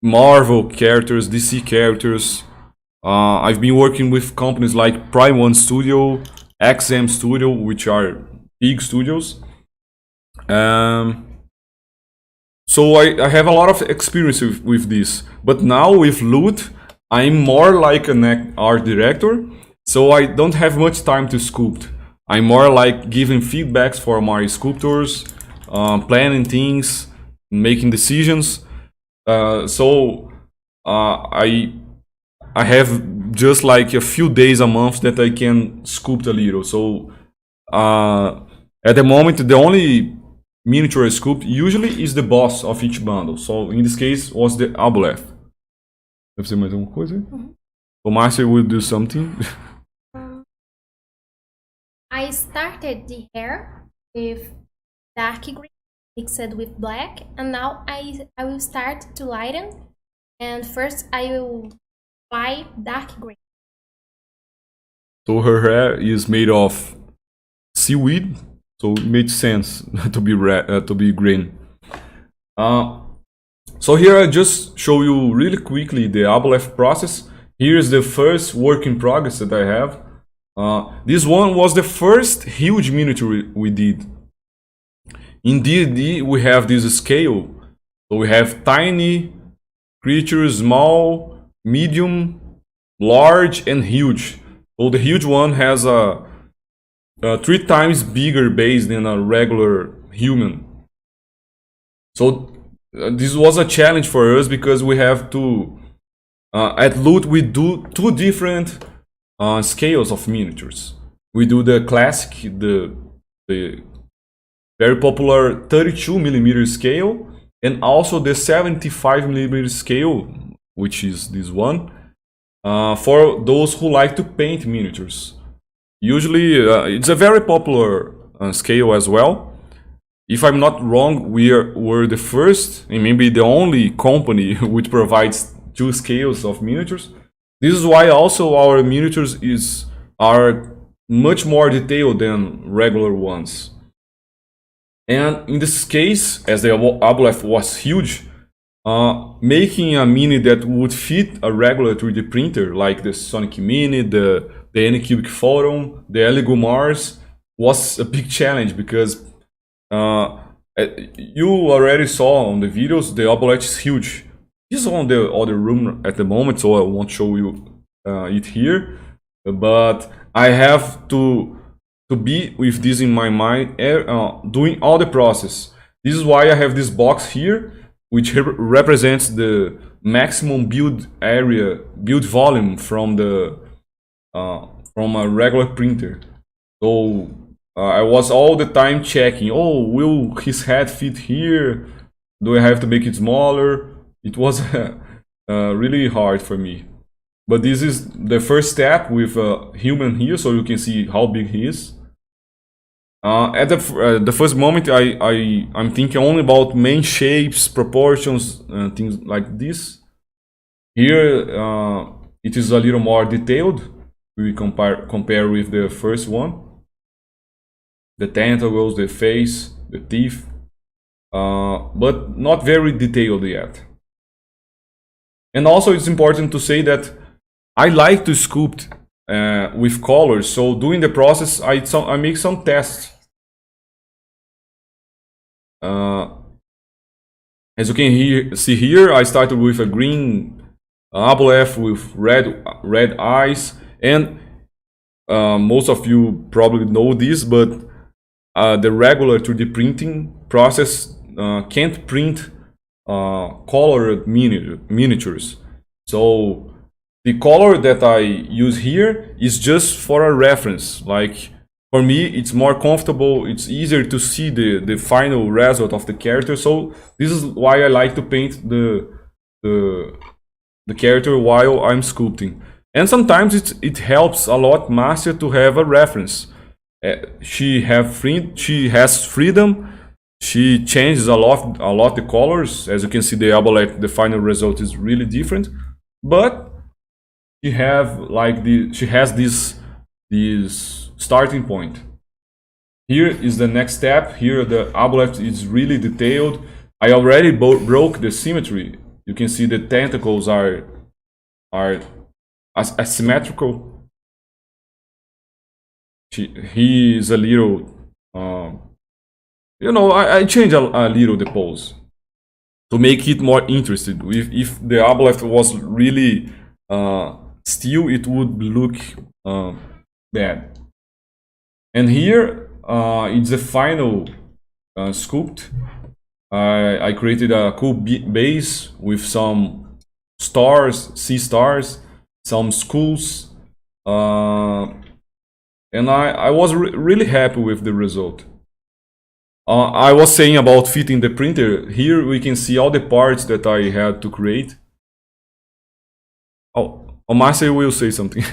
Marvel characters, DC characters. I've been working with companies like Prime One Studio, XM Studio, which are big studios. So I have a lot of experience with this. But now with Loot, I'm more like an art director, so I don't have much time to sculpt. I'm more like giving feedbacks for my sculptors, planning things, making decisions. So I have just like a few days a month that I can sculpt a little. So at the moment, the only miniature I sculpt usually is the boss of each bundle. So in this case was the Aboleth. Deve ser mais alguma coisa? So Márcia will do something. I started the hair with dark green mixed with black, and now I will start to lighten. And first I will apply dark green. So her hair is made of seaweed, so it made sense to be green. So here I just show you really quickly the Aboleth process. Here's the first work in progress that I have. This one was the first huge miniature we did. In D&D we have this scale, so we have tiny creatures, small, medium, large, and huge. So the huge one has a 3 times bigger base than a regular human. So this was a challenge for us because we have to at Loot we do 2 different scales of miniatures. We do the classic, the very popular 32mm scale, and also the 75mm scale, which is this one, for those who like to paint miniatures. Usually it's a very popular scale as well. If I'm not wrong, we're the first and maybe the only company which provides 2 scales of miniatures. This is why also our miniatures are much more detailed than regular ones. And in this case, as the Aboleth was huge, making a mini that would fit a regular 3D printer, like the Sonic Mini, the Anycubic Photon, the Eligo Mars, was a big challenge because you already saw on the videos, the Aboleth is huge. This is on the other room at the moment, so I won't show you it here. But I have to be with this in my mind, doing all the process. This is why I have this box here, which represents the maximum build area, build volume from a regular printer. So I was all the time checking, oh, will his head fit here? Do I have to make it smaller? It was really hard for me. But this is the first step with a human here, so you can see how big he is. At the first moment, I'm thinking only about main shapes, proportions, things like this. Here, it is a little more detailed. We compare with the first one. The tentacles, the face, the teeth, but not very detailed yet. And also, it's important to say that I like to sculpt with colors. So during the process, I make some tests. As you can see here, I started with a green Aboleth with red eyes, and most of you probably know this, but the regular 3D printing process can't print colored miniatures. So the color that I use here is just for a reference. Like, for me, it's more comfortable, it's easier to see the final result of the character. So this is why I like to paint the character while I'm sculpting. And sometimes it helps a lot Márcia to have a reference. She has freedom. She changes a lot the colors. As you can see, the Aboleth, the final result is really different. But she has this starting point. Here is the next step. Here the Aboleth is really detailed. I already broke the symmetry. You can see the tentacles are asymmetrical. He is a little, I change a little the pose to make it more interesting. If the Aboleth was really still, it would look bad. And here it's the final sculpt. I created a cool base with some stars, sea stars. some schools, and I was really happy with the result. I was saying about fitting the printer. Here we can see all the parts that I had to create. Oh, Márcia will say something.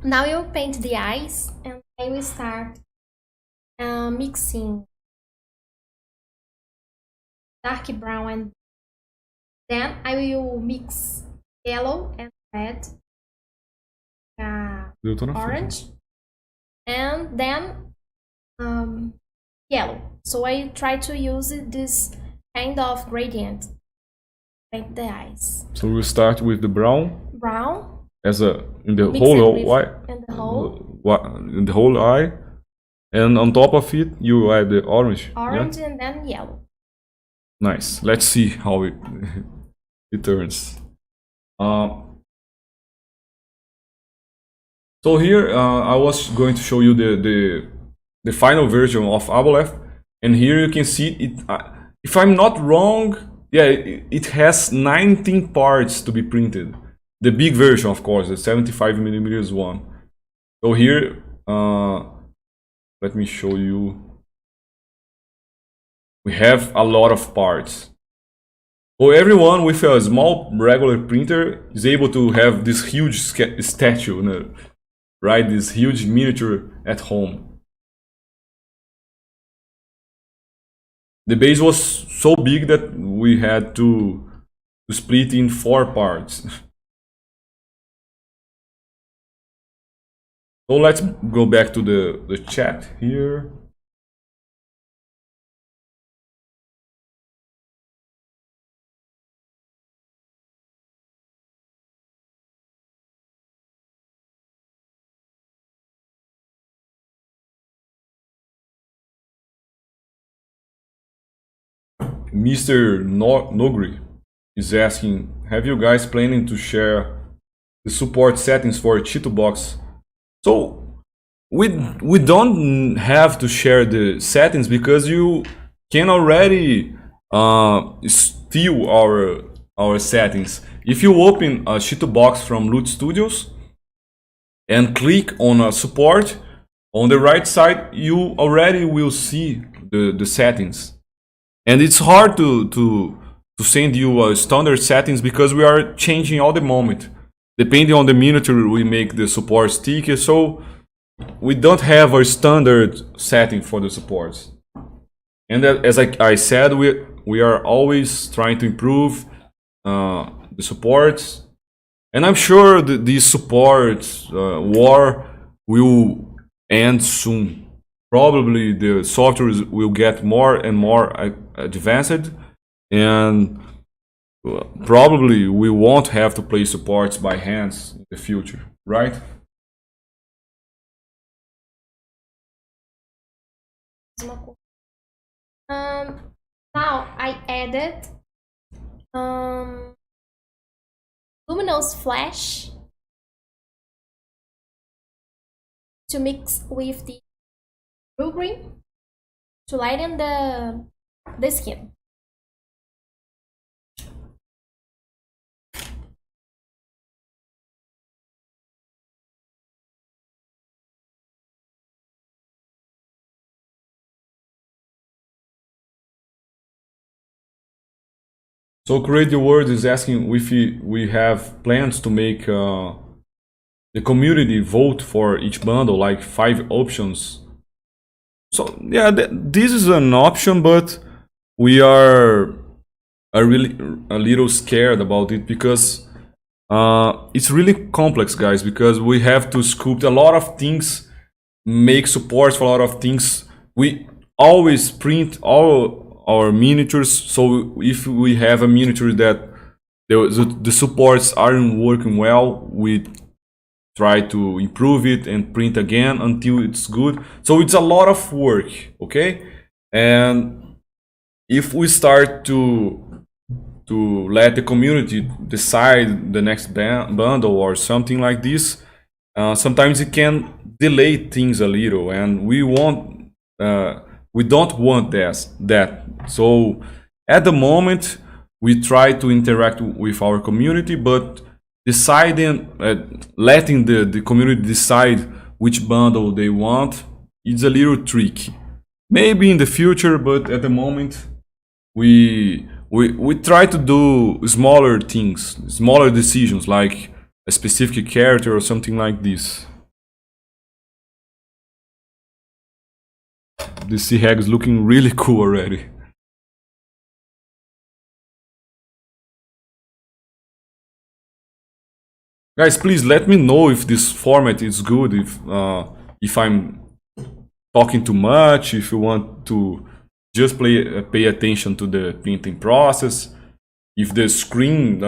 Now you paint the eyes, and I will start mixing dark brown, and then I will mix yellow and red, orange, and then yellow. So I try to use this kind of gradient to paint the eyes. So we'll start with the brown. Brown. As a in the Mix whole it eye. In the whole eye, and on top of it you add the orange. Orange, yeah? And then yellow. Nice. Let's see how it it turns. So here I was going to show you the final version of Aboleth, and here you can see it. If I'm not wrong, yeah, it has 19 parts to be printed. The big version, of course, the 75mm one. So here, let me show you. We have a lot of parts. So everyone with a small regular printer is able to have this huge statue, you know, right? This huge miniature at home. The base was so big that we had to split in 4 parts. So let's go back to the chat here. Mr. Nogri is asking, have you guys planning to share the support settings for Chitubox? So we don't have to share the settings because you can already steal our settings. If you open a Chitubox from Loot Studios and click on support, on the right side you already will see the settings. And it's hard to send you standard settings because we are changing all the moment. Depending on the miniature, we make the support sticky, so we don't have a standard setting for the supports. And as I said, we are always trying to improve the supports. And I'm sure that these supports war will end soon. Probably the software will get more and more advanced, and probably we won't have to play supports by hands in the future, right? Now I added luminous flash to mix with the blue green to lighten the skin. So Create the World is asking if we have plans to make the community vote for each bundle, like 5 options. So yeah, this is an option, but we are really a little scared about it because it's really complex, guys, because we have to sculpt a lot of things, make supports for a lot of things. We always print all our miniatures, so if we have a miniature that the supports aren't working well, we try to improve it and print again until it's good. So it's a lot of work, okay? And if we start to let the community decide the next bundle or something like this, sometimes it can delay things a little, and we don't want that. So at the moment we try to interact with our community, but deciding, letting the community decide which bundle they want, it's a little tricky. Maybe in the future, but at the moment, we try to do smaller things, smaller decisions, like a specific character or something like this. The Sea Hag is looking really cool already. Guys, please let me know if this format is good, if I'm talking too much, if you want to just pay attention to the painting process, if the screen,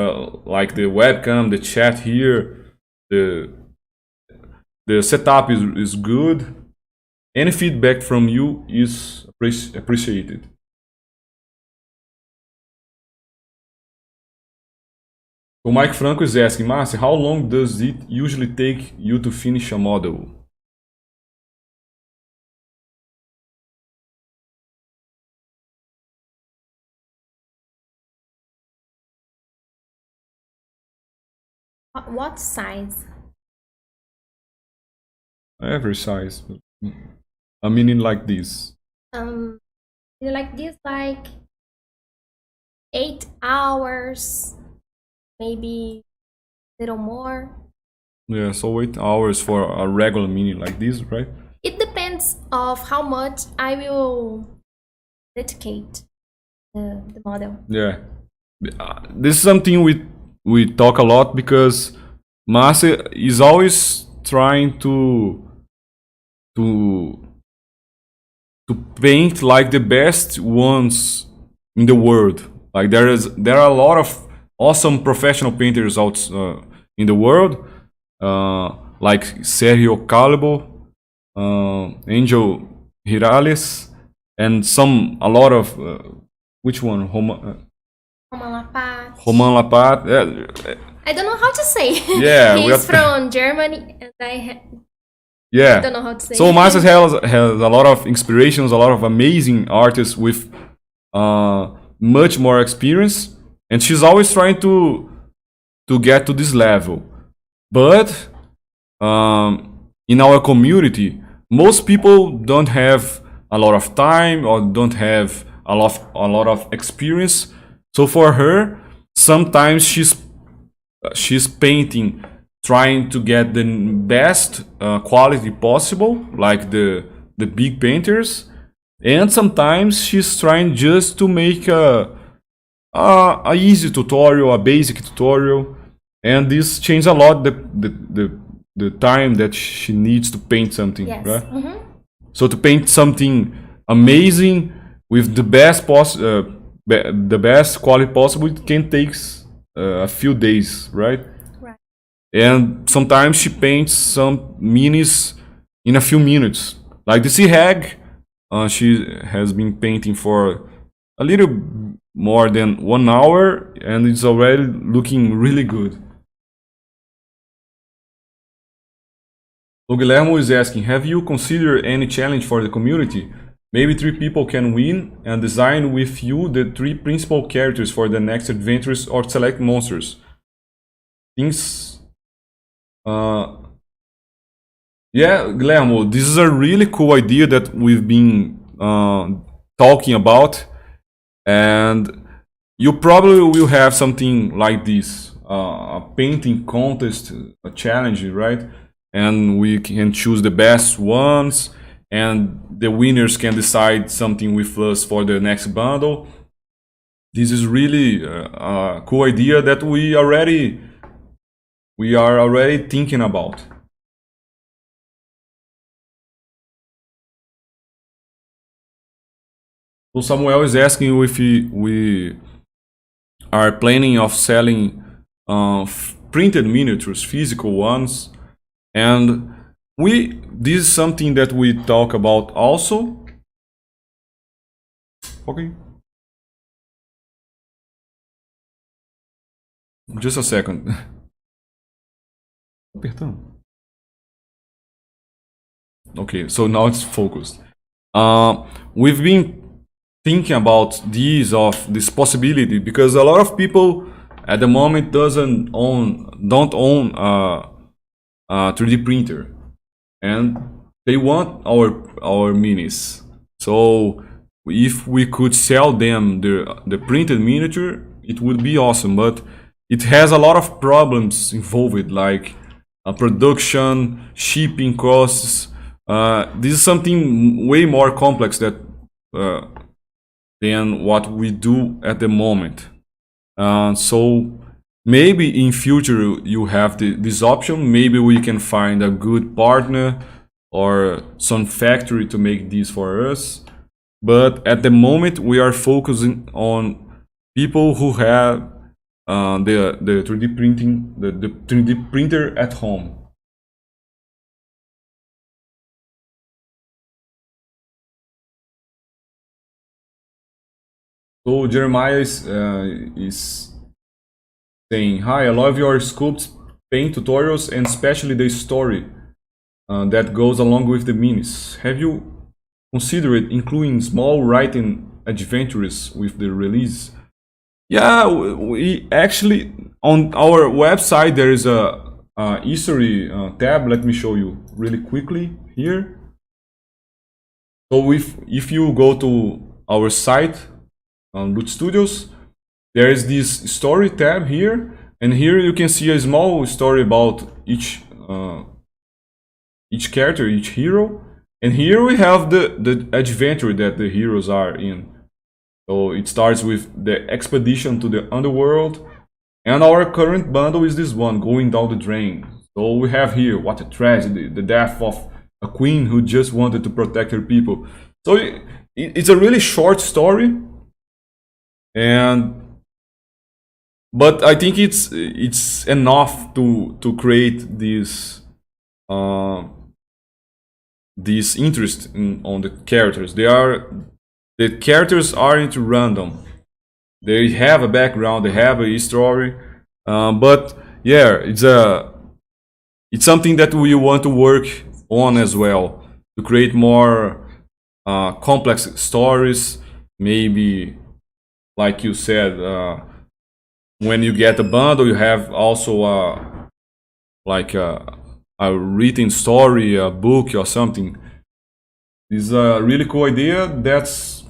like the webcam, the chat here, the setup is good. Any feedback from you is appreciated. So Mike Franco is asking, Márcia, how long does it usually take you to finish a model? What size? Every size. A meaning like this. Like this, like 8 hours, maybe a little more. Yeah, so 8 hours for a regular mini like this, right? It depends of how much I will dedicate the model. Yeah. This is something we talk a lot because Márcia is always trying to paint like the best ones in the world. Like there are a lot of awesome professional painters out in the world, like Sergio Calvo, Angel Hirales, and a lot of which one? Roman Lapat. Roman Lapat. I don't know how to say. Yeah, he's from Germany, and I don't know how to say. So Márcia has a lot of inspirations, a lot of amazing artists with much more experience, and she's always trying to get to this level. But in our community, most people don't have a lot of time or don't have a lot of experience. So for her, sometimes she's painting, trying to get the best quality possible, like the big painters, and sometimes she's trying just to make a easy tutorial, a basic tutorial, and this changes a lot the time that she needs to paint something, yes. Right? So to paint something amazing with the best quality possible, it can take a few days, right? And sometimes she paints some minis in a few minutes. Like the Sea Hag, she has been painting for a little more than 1 hour, and it's already looking really good. So Guillermo is asking, have you considered any challenge for the community? Maybe 3 people can win and design with you the 3 principal characters for the next adventures or select monsters. Things... yeah, Guillermo, this is a really cool idea that we've been talking about, and you probably will have something like this, a painting contest, a challenge, right? And we can choose the best ones, and the winners can decide something with us for the next bundle. This is really a cool idea that we are already thinking about. So Samuel is asking if we are planning of selling printed miniatures, physical ones, and this is something that we talk about also. Okay. Just a second. Okay, so now it's focused. We've been thinking about this possibility because a lot of people at the moment don't own a 3D printer, and they want our minis. So if we could sell them the printed miniature, it would be awesome. But it has a lot of problems involved, like production, shipping costs. This is something way more complex uh, than what we do at the moment. So maybe in future you have this option. Maybe we can find a good partner or some factory to make this for us. But at the moment we are focusing on people who have the 3D printing, the 3D printer at home. So Jeremiah is saying, "Hi, I love your sculpts, paint tutorials, and especially the story that goes along with the minis. Have you considered including small writing adventures with the release?" Yeah, we actually on our website there is a history tab. Let me show you really quickly here. So if you go to our site on Loot Studios, there is this story tab here, and here you can see a small story about each character, each hero, and here we have the adventure that the heroes are in. So it starts with the expedition to the underworld, and our current bundle is this one, Going Down the Drain. So we have here, what a tragedy, the death of a queen who just wanted to protect her people. So it's a really short story, but I think it's enough to create this interest on the characters. The characters aren't random. They have a background, they have a story, but yeah, it's something that we want to work on as well, to create more complex stories. Maybe, like you said, when you get a bundle, you have also like a written story, a book or something. This is a really cool idea. That's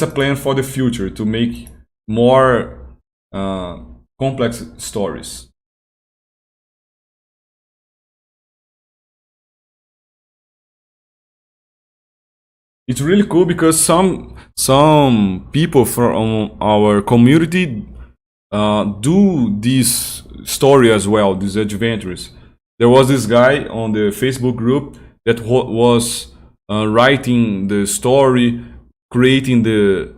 a plan for the future, to make more complex stories. It's really cool because some people from our community do this story as well, these adventures. There was this guy on the Facebook group that was writing the story, creating the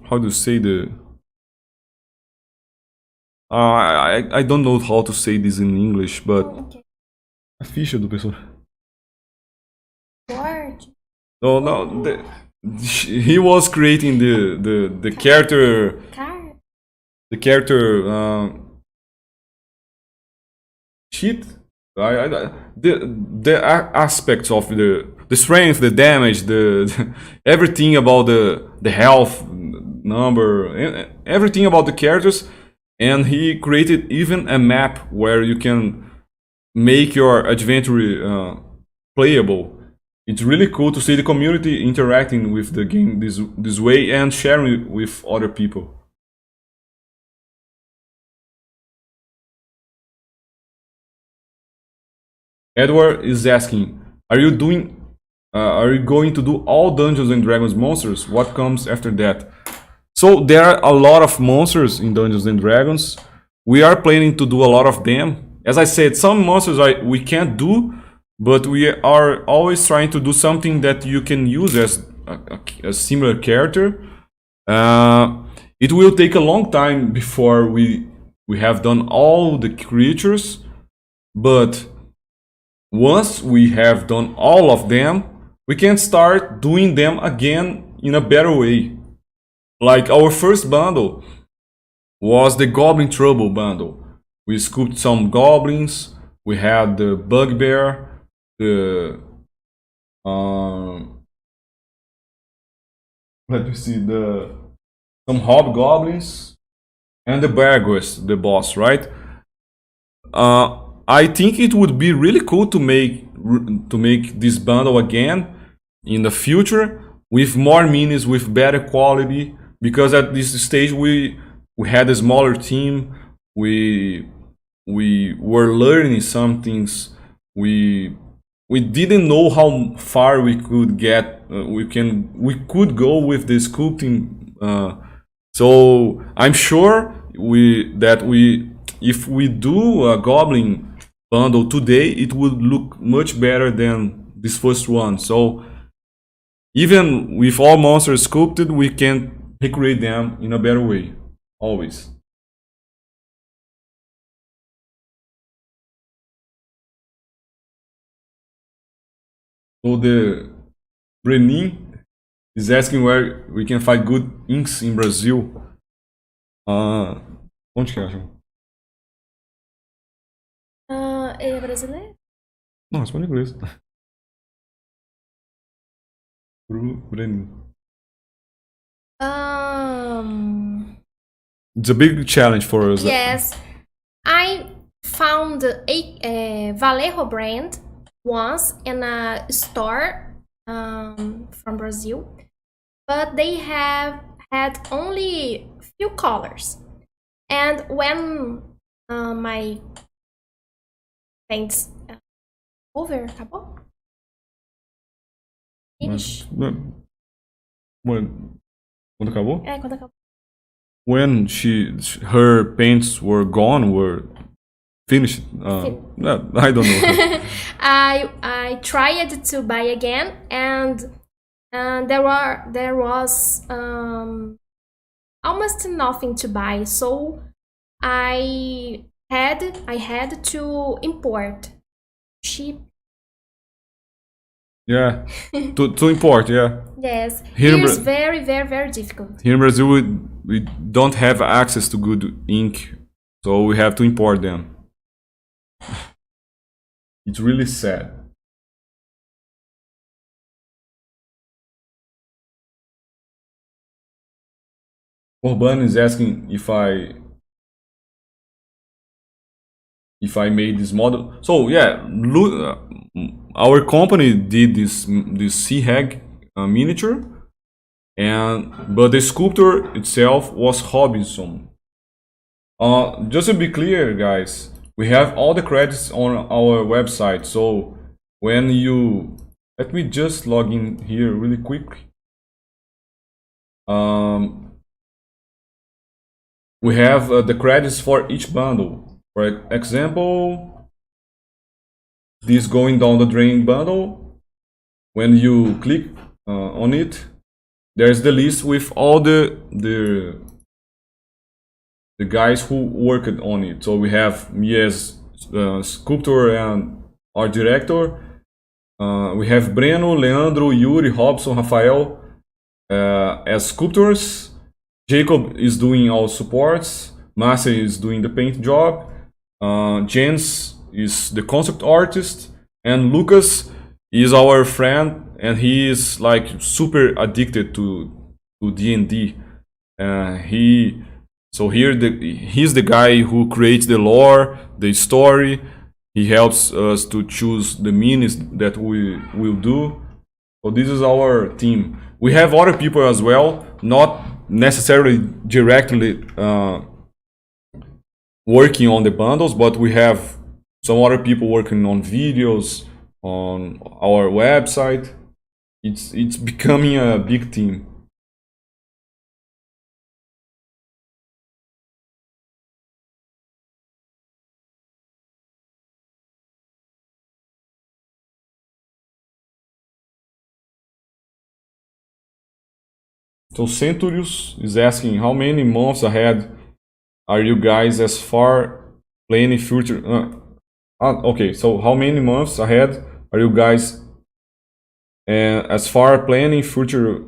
how to say the I don't know how to say this in English, but Okay. a ficha do personagem. Board. No, he was creating the character, Car. the character sheet. The aspects of the strength, the damage, the everything about the health number, everything about the characters, and he created even a map where you can make your adventure playable. It's really cool to see the community interacting with the game this way and sharing it with other people. Edward is asking, are you doing? Are you going to do all Dungeons and Dragons monsters? What comes after that? So there are a lot of monsters in Dungeons and Dragons. We are planning to do a lot of them. As I said, some monsters we can't do, but we are always trying to do something that you can use as a similar character. It will take a long time before we have done all the creatures, but once we have done all of them, we can start doing them again in a better way. Like our first bundle was the Goblin Trouble bundle. We sculpted some goblins. We had the Bugbear, the let me see, some hobgoblins, and the Bergwest, the boss, right? I think it would be really cool to make this bundle again in the future with more minis with better quality. Because at this stage we had a smaller team. We were learning some things. We didn't know how far we could get. We could go with the sculpting. So I'm sure we if we do a goblin bundle today, it would look much better than this first one. So even with all monsters sculpted, we can recreate them in a better way, always. So the Brenin is asking where we can find good inks in Brazil. Onde que acham? Ele é brasileiro? Não, responde em inglês. Brenin. It's a big challenge for us. Yes, I found a Vallejo brand once in a store from Brazil, but they have had only few colors. And when my paints acabou? Finish. Quando acabou? É, quando acabou. When her paints were gone, were finished. I don't know. I tried to buy again, and there was almost nothing to buy, so I had to import cheap. Yeah, to import. Yeah. Yes, Here it's very, very, very difficult. Here in Brazil, we don't have access to good ink, so we have to import them. It's really sad. Urban is asking if I made this model. So yeah, look, our company did this Sea Hag miniature, but the sculptor itself was Robinson. Just to be clear, guys, we have all the credits on our website. So when you let me just log in here really quick. We have the credits for each bundle. For example, this going down the drain bundle. When you click on it, there's the list with all the guys who worked on it. So we have me as sculptor and art director. We have Breno, Leandro, Yuri, Robson, Rafael as sculptors. Jacob is doing all supports. Márcia is doing the paint job. Jens is the concept artist, and Lucas is our friend, and he is like super addicted to D&D. He's the guy who creates the lore, the story. He helps us to choose the minis that we will do. So this is our team. We have other people as well, not necessarily directly working on the bundles, but we have some other people working on videos on our website. It's becoming a big team. So Centurius is asking, how many months ahead are you guys as far planning future? Okay, so how many months ahead are you guys as far planning future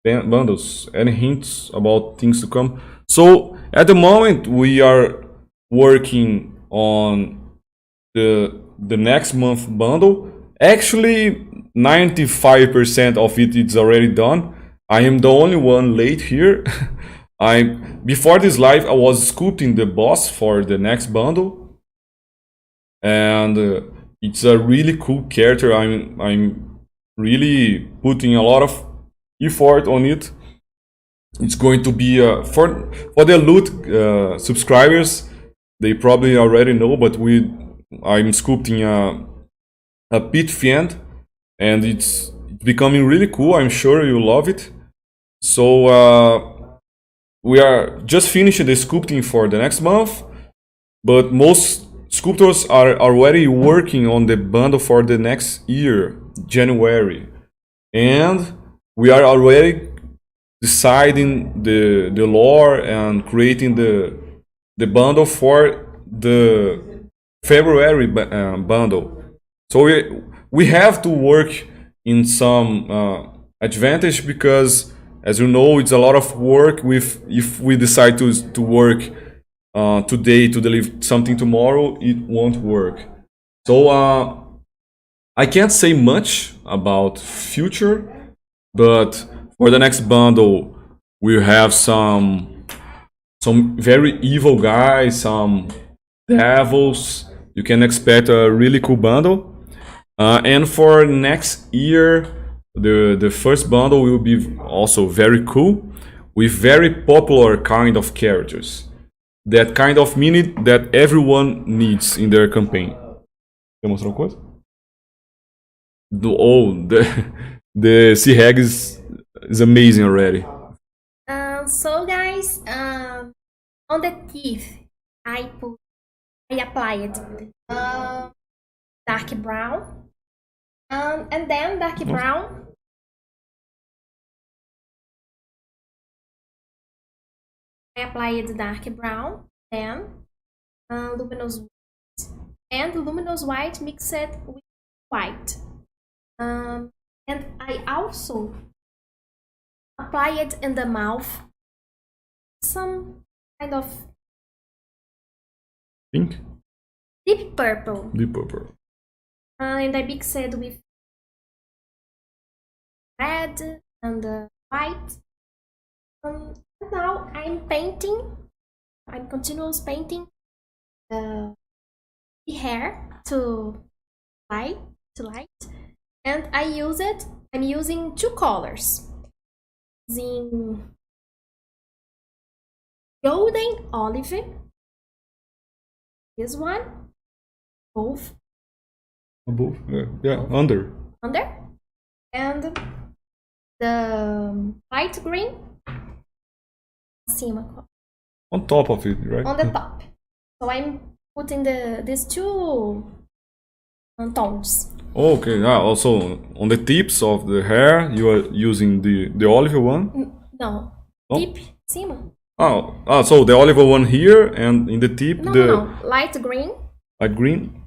bundles? Any hints about things to come? So at the moment we are working on the next month bundle. Actually, 95% of it is already done. I am the only one late here, Before this live, I was sculpting the boss for the next bundle, and it's a really cool character. I'm really putting a lot of effort on it. It's going to be for the loot subscribers. They probably already know, but I'm sculpting a pit fiend, and it's becoming really cool. I'm sure you love it. So we are just finishing the sculpting for the next month, but most sculptors are already working on the bundle for the next year, January, and we are already deciding the lore and creating the bundle for the February bundle. So we have to work in some advantage, because, as you know, it's a lot of work. If we decide to work today to deliver something tomorrow, it won't work. So I can't say much about future, but for the next bundle, we'll have some very evil guys, some devils. You can expect a really cool bundle. And for next year, the first bundle will be also very cool, with very popular kind of characters. That kind of mini that everyone needs in their campaign. Quer mostrar uma coisa? The Sea Hag is amazing already. So guys, on the teeth, I applied dark brown, and then dark brown. I applied dark brown, then luminous white, and luminous white mixed with white. And I also applied in the mouth some kind of Pink? deep purple. Deep purple. And I mixed it with red and white. And now I'm painting. I'm continuous painting the hair to light, and I'm using two colors. Using golden olive, this one, both Above? Yeah, under. and the light green, acima, On top of it, right? on the top. So I'm putting these two tones. Okay, also on the tips of the hair, you are using the olive one? No, Oh. deep, acima. So the olive one here, and in the tip, No, light green. light green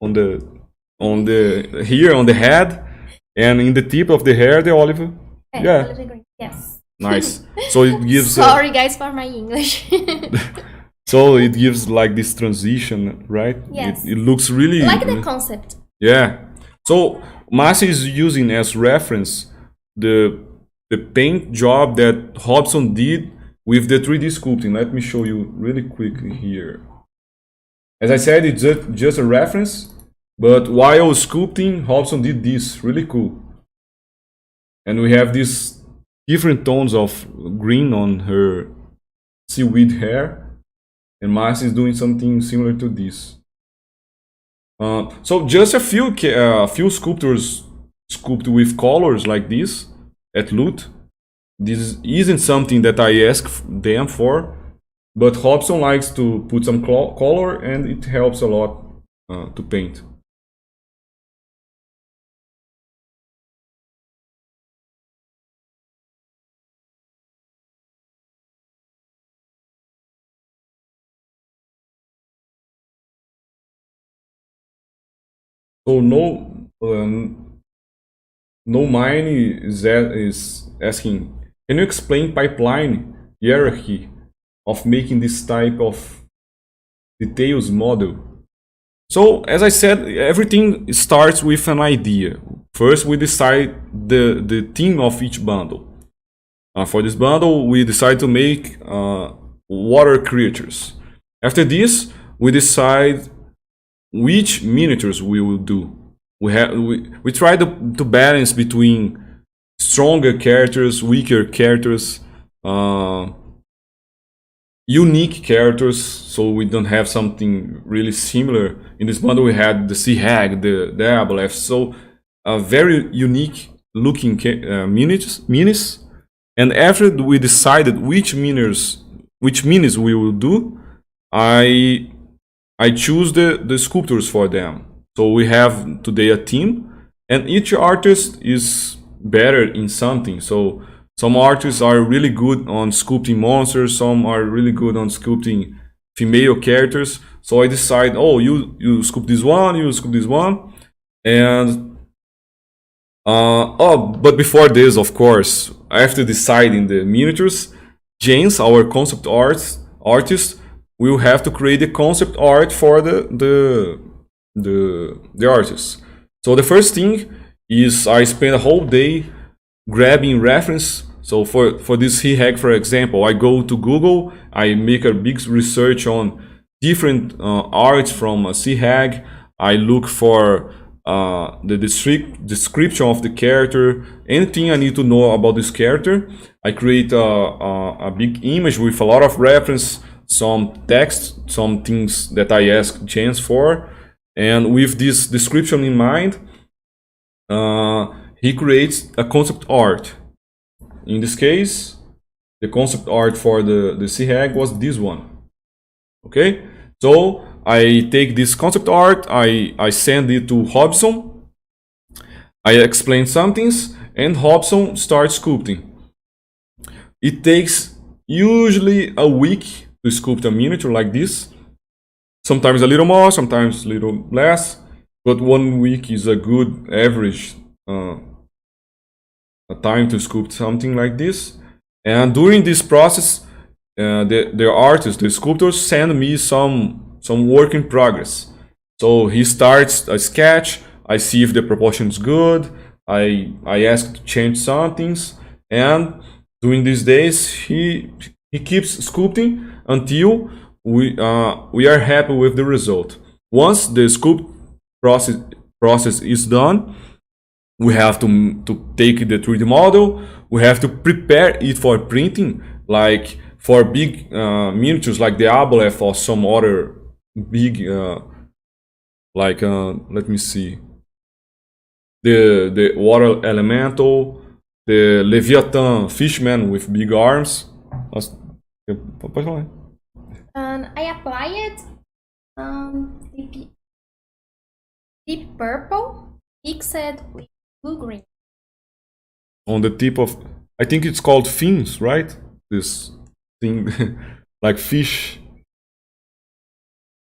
on the here on the head, and in the tip of the hair, the olive. Yeah. Olive green. Yes. Nice. So it gives. Sorry, guys, for my English. So it gives like this transition, right? Yes. It looks really. Like the concept. Yeah. So Márcia is using as reference the paint job that Robson did with the 3D sculpting. Let me show you really quickly here. As I said, it's just a reference, but while sculpting, Robson did this really cool. And we have these different tones of green on her seaweed hair, and Márcia is doing something similar to this. So just a few sculptors sculpt with colors like this at Loot. This isn't something that I ask them for, but Robson likes to put some color, and it helps a lot to paint. So no mine is asking, can you explain pipeline hierarchy of making this type of details model? So as I said, everything starts with an idea. First we decide the theme of each bundle. For this bundle, we decide to make water creatures. After this, we decide which miniatures we will do. We try to balance between stronger characters, weaker characters, unique characters, so we don't have something really similar. In this bundle, we had the Sea Hag, the Aboleth, so very unique looking minis. And after we decided which minis we will do, I choose the sculptors for them. So we have today a team, and each artist is better in something. So some artists are really good on sculpting monsters, some are really good on sculpting female characters. So I decide, oh, you sculpt this one, you sculpt this one, and but before this, of course, after deciding the miniatures, James, our concept artist, will have to create the concept art for the artist. So the first thing is I spend a whole day grabbing reference. So for this Sea Hag, for example, I go to Google, I make a big research on different arts from Sea Hag. I look for the description of the character, anything I need to know about this character. I create a big image with a lot of reference, some text, some things that I ask James for, and with this description in mind, he creates a concept art. In this case, the concept art for the Sea Hag was this one. Okay, so I take this concept art, I send it to Hobson, I explain some things, and Hobson starts sculpting. It takes usually a week to sculpt a miniature like this. Sometimes a little more, sometimes a little less, but 1 week is a good average time to sculpt something like this. And during this process, the artists, the sculptors, send me some work in progress. So he starts a sketch, I see if the proportion is good, I ask to change some things, and during these days he keeps sculpting until we are happy with the result. Once the sculpt process is done, we have to take the 3D model, we have to prepare it for printing, like for big miniatures like the Aboleth or some other big, let me see, the water elemental, the Leviathan fishman with big arms. Pode falar. And I applied deep purple mixed with blue green. On the tip of, I think it's called fins, right? This thing, like fish.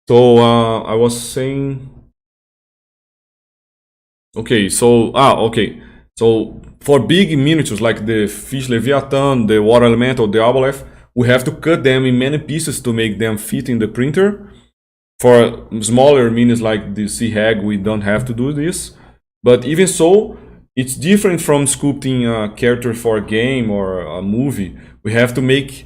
So I was saying, okay, so so for big miniatures like the fish Leviathan, the water elemental, the Aboleth, we have to cut them in many pieces to make them fit in the printer. For smaller minis like the Sea Hag, we don't have to do this. But even so, it's different from sculpting a character for a game or a movie. We have to make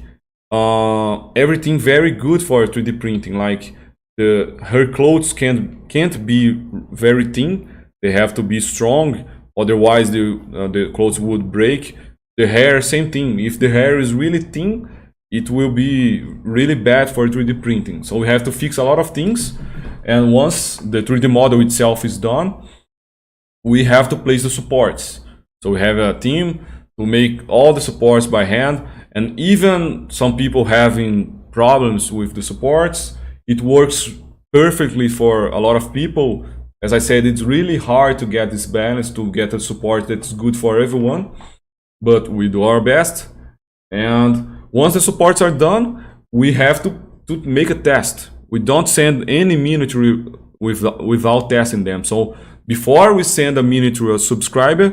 everything very good for 3D printing. Like her clothes can't be very thin; they have to be strong. Otherwise, the clothes would break. The hair, same thing. If the hair is really thin, it will be really bad for 3D printing. So we have to fix a lot of things. And once the 3D model itself is done, we have to place the supports. So we have a team to make all the supports by hand. And even some people having problems with the supports, it works perfectly for a lot of people. As I said, it's really hard to get this balance, to get a support that's good for everyone. But we do our best. And once the supports are done, we have to make a test. We don't send any miniature without testing them. So before we send a miniature to a subscriber,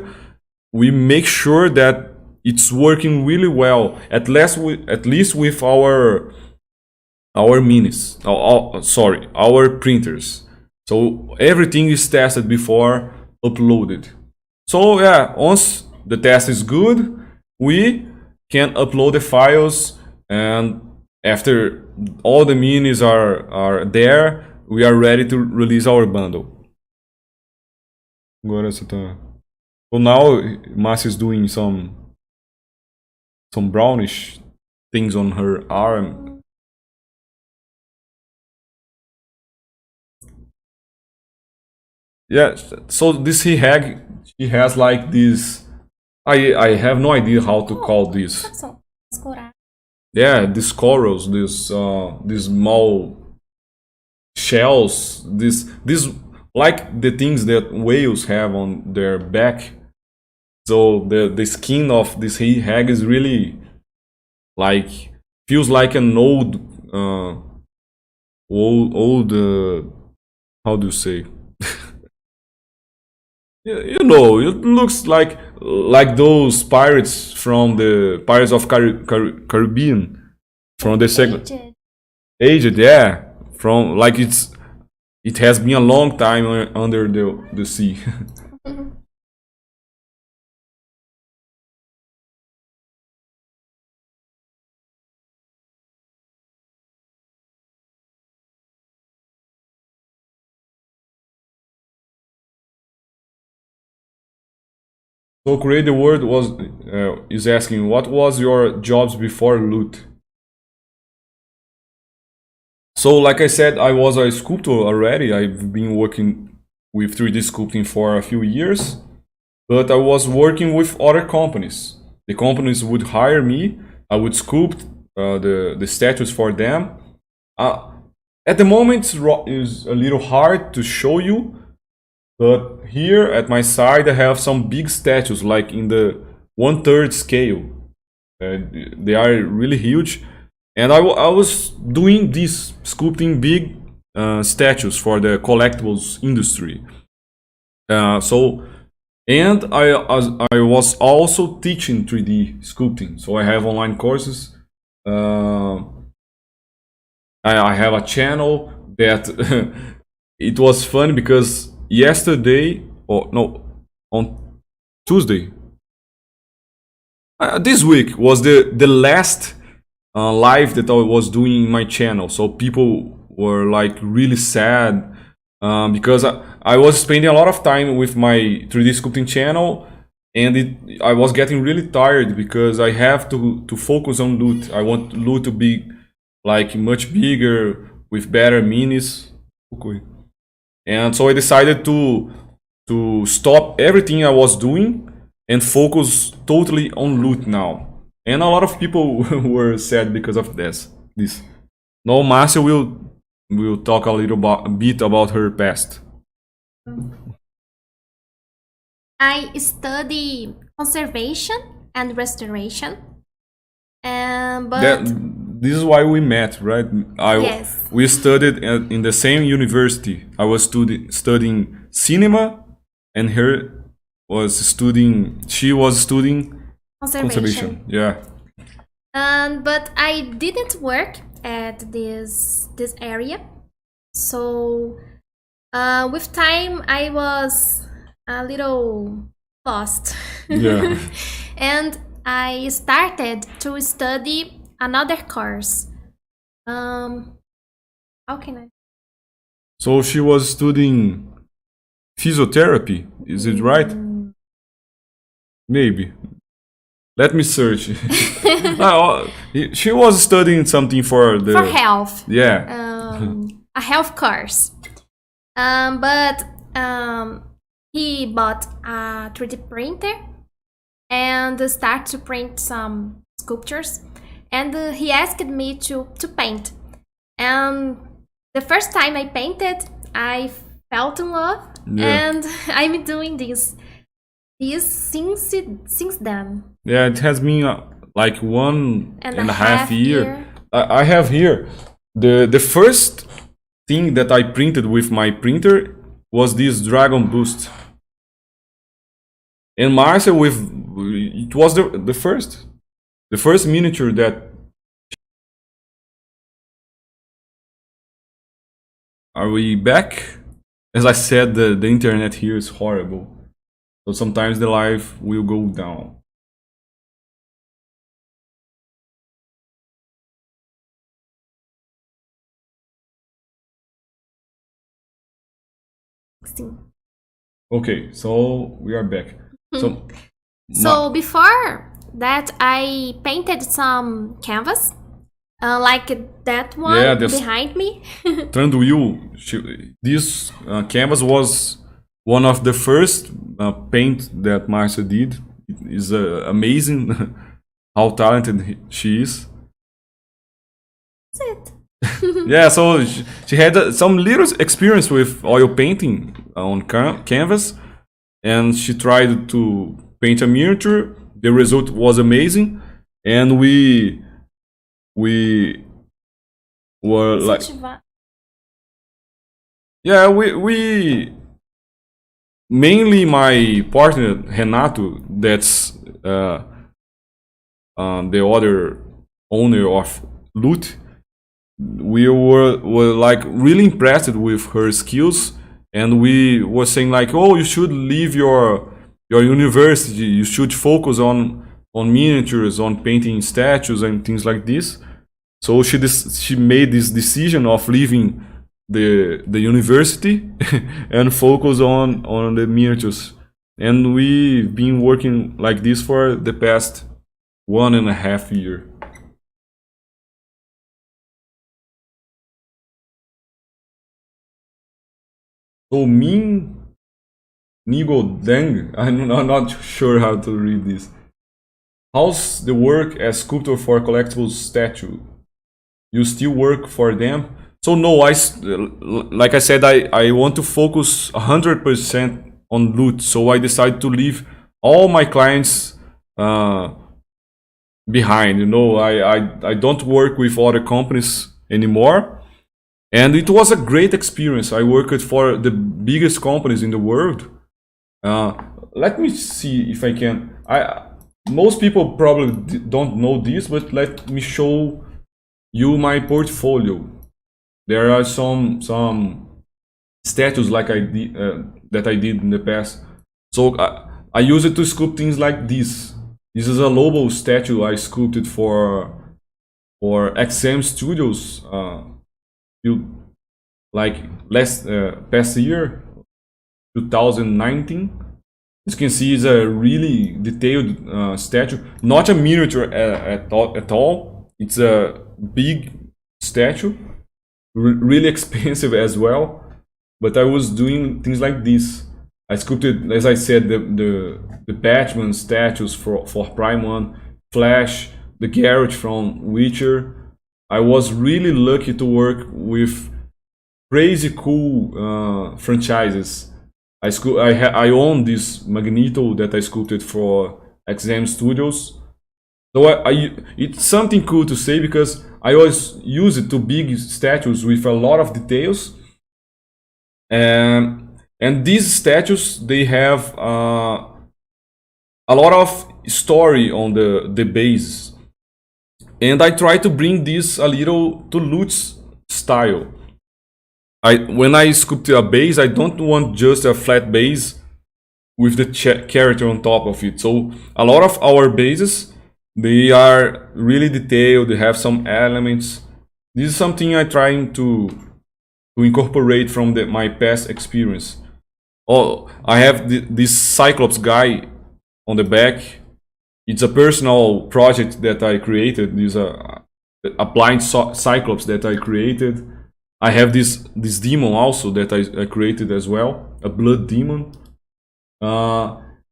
we make sure that it's working really well, at least with our minis. Our printers. So everything is tested before uploaded. So yeah, once the test is good, we can upload the files, and after all the minis are there, we are ready to release our bundle. Agora você tá. So now Márcia is doing some brownish things on her arm. Yeah, so this Sea Hag, she has like this. I have no idea how to call this. Yeah, these corals, these small shells, this like the things that whales have on their back. So the skin of this Sea Hag is really like feels like an old how do you say? You know, it looks like those pirates from the Pirates of Caribbean, from the second aged, yeah, from like it has been a long time under the sea. So create the word was is asking what was your jobs before loot. So like I said, I was a sculptor already. I've been working with 3D sculpting for a few years, but I was working with other companies. The companies would hire me. I would sculpt the statues for them. At the moment, it's a little hard to show you, but here at my side, I have some big statues, like in the 1/3 scale. They are really huge. And I was doing this, sculpting big statues for the collectibles industry. And I was also teaching 3D sculpting. So I have online courses. I have a channel that it was fun because yesterday, or no, on Tuesday, this week was the last live that I was doing in my channel. So people were like really sad because I was spending a lot of time with my 3D sculpting channel, and I was getting really tired because I have to focus on loot. I want loot to be like much bigger with better minis. Okay. And so I decided to stop everything I was doing and focus totally on loot now. And a lot of people were sad because of this. Now Márcia will talk a bit about her past. I study conservation and restoration. This is why we met, right? Yes. We studied in the same university. I was studying cinema, and she was studying conservation. Yeah. But I didn't work at this area, so with time I was a little lost. Yeah. And I started to study another course. How can I? So she was studying physiotherapy, is it right? Maybe. Let me search. She was studying something for health. Yeah. A health course. But he bought a 3D printer and started to print some sculptures. And he asked me to paint. And the first time I painted, I fell in love. Yeah. And I'm doing this since then. Yeah, it has been like 1.5 year. I have here the first thing that I printed with my printer was this dragon boost. And Márcia it was the first miniature that. Are we back? As I said, the internet here is horrible. So sometimes the live will go down. Sim. Okay, so we are back. So, So before that, I painted some canvas, like that one Yeah, this- behind me. Tranduil, this canvas was one of the first paint that Márcia did. It is amazing how talented she is. That's it. Yeah, so she had some little experience with oil painting on canvas, and she tried to paint a miniature. The result was amazing, and we were like, Incentivar. yeah, we mainly my partner Renato, that's the other owner of Loot. We were like really impressed with her skills, and we were saying like, oh, you should leave your university, you should focus on miniatures, on painting statues and things like this. So she made this decision of leaving the university and focus on the miniatures. And we've been working like this for the past 1.5 years. So Min Nigo Deng, I'm not sure how to read this. How's the work as sculptor for collectible statue? You still work for them? So no, like I said, I want to focus 100% on Loot. So I decided to leave all my clients behind. You know, I don't work with other companies anymore. And it was a great experience. I worked for the biggest companies in the world. Let me see if I can. Most people probably don't know this, but let me show you my portfolio. There are some statues like I did that I did in the past. So I use it to sculpt things like this. This is a Lobo statue I sculpted for XM Studios. Like past year, 2019. As you can see, it's a really detailed statue. Not a miniature at all. It's a big statue, really expensive as well. But I was doing things like this. I sculpted, as I said, the Batman statues for Prime 1, Flash, the Garrett from Witcher. I was really lucky to work with crazy cool franchises. I own this Magneto that I sculpted for XM Studios. So it's something cool to say because I always use it to big statues with a lot of details. And these statues, they have a lot of story on the base. And I try to bring this a little to Lutz style. When I sculpt a base, I don't want just a flat base with the character on top of it. So a lot of our bases, they are really detailed. They have some elements. This is something I'm trying to incorporate from my past experience. Oh, I have this Cyclops guy on the back. It's a personal project that I created. This a blind Cyclops that I created. I have this demon also that I created as well, a blood demon.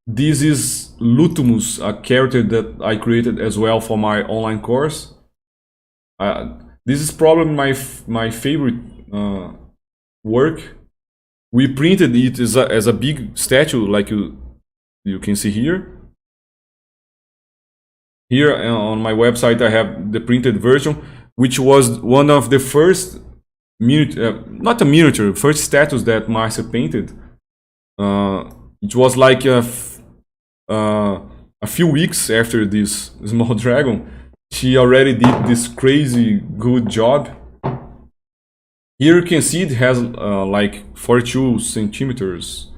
This is Lutumus, a character that I created as well for my online course. This is probably my favorite work. We printed it as a big statue, like you can see here. Here on my website, I have the printed version, which was one of the first not a miniature, first statues that Márcia painted. It was like a few weeks after this small dragon. She already did this crazy good job. Here you can see it has like 42 centimeters.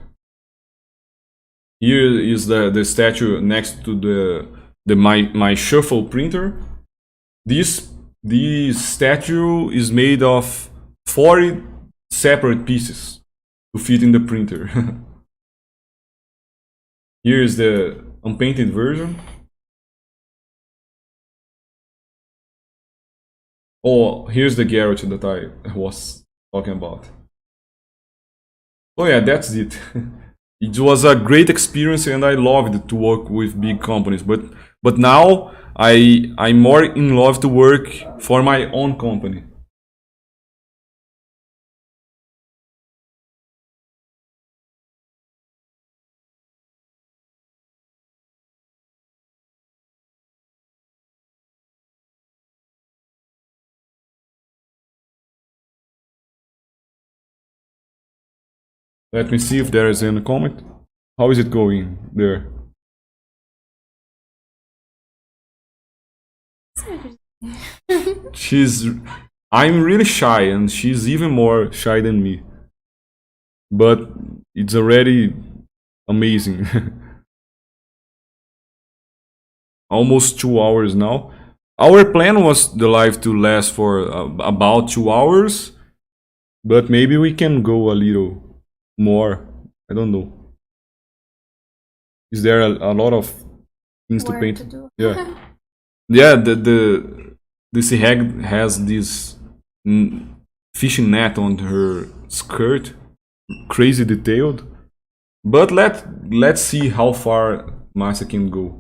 Here is the statue next to my shuffle printer. This statue is made of 40 separate pieces. to fit in the printer. Here is the unpainted version. Oh, here's the garage that I was talking about. Oh yeah, that's it. It was a great experience and I loved to work with big companies. But now I'm more in love to work for my own company. Let me see if there is any comment. How is it going there? She's I'm really shy and she's even more shy than me. But it's already amazing. Almost 2 hours now. Our plan was the live to last for about 2 hours, but maybe we can go a little more. I don't know. Is there a lot of things to Work paint? to do. Yeah, yeah. The Sea Hag has this fishing net on her skirt, crazy detailed. But let's see how far Márcia can go.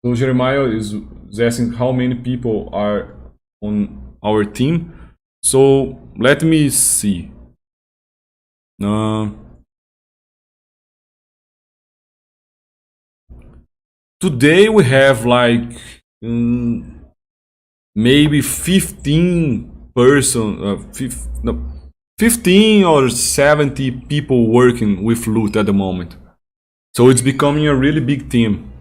So Jeremiah is asking how many people are on our team. So let me see. Uh, Today we have like maybe 15 no, 15 or 70 people working with loot at the moment. So it's becoming a really big team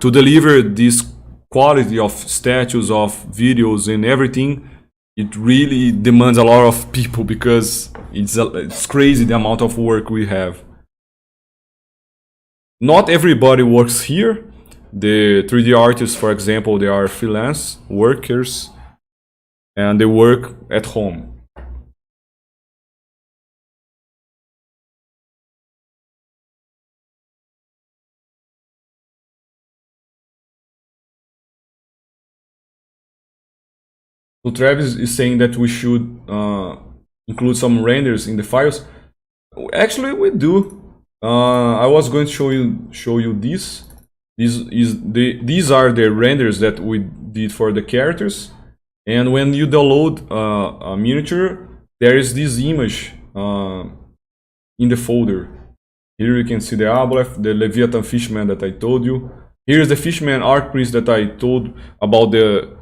to deliver this quality of statues, of videos and everything. It really demands a lot of people because it's crazy the amount of work we have. Not everybody works here. The 3D artists, for example, they are freelance workers and they work at home. So Travis is saying that we should include some renders in the files. Actually, we do. I was going to show you this. These are the renders that we did for the characters. And when you download a miniature, there is this image in the folder. Here you can see the Aboleth, the Leviathan Fishman that I told you. Here is the Fishman Archpriest that I told about the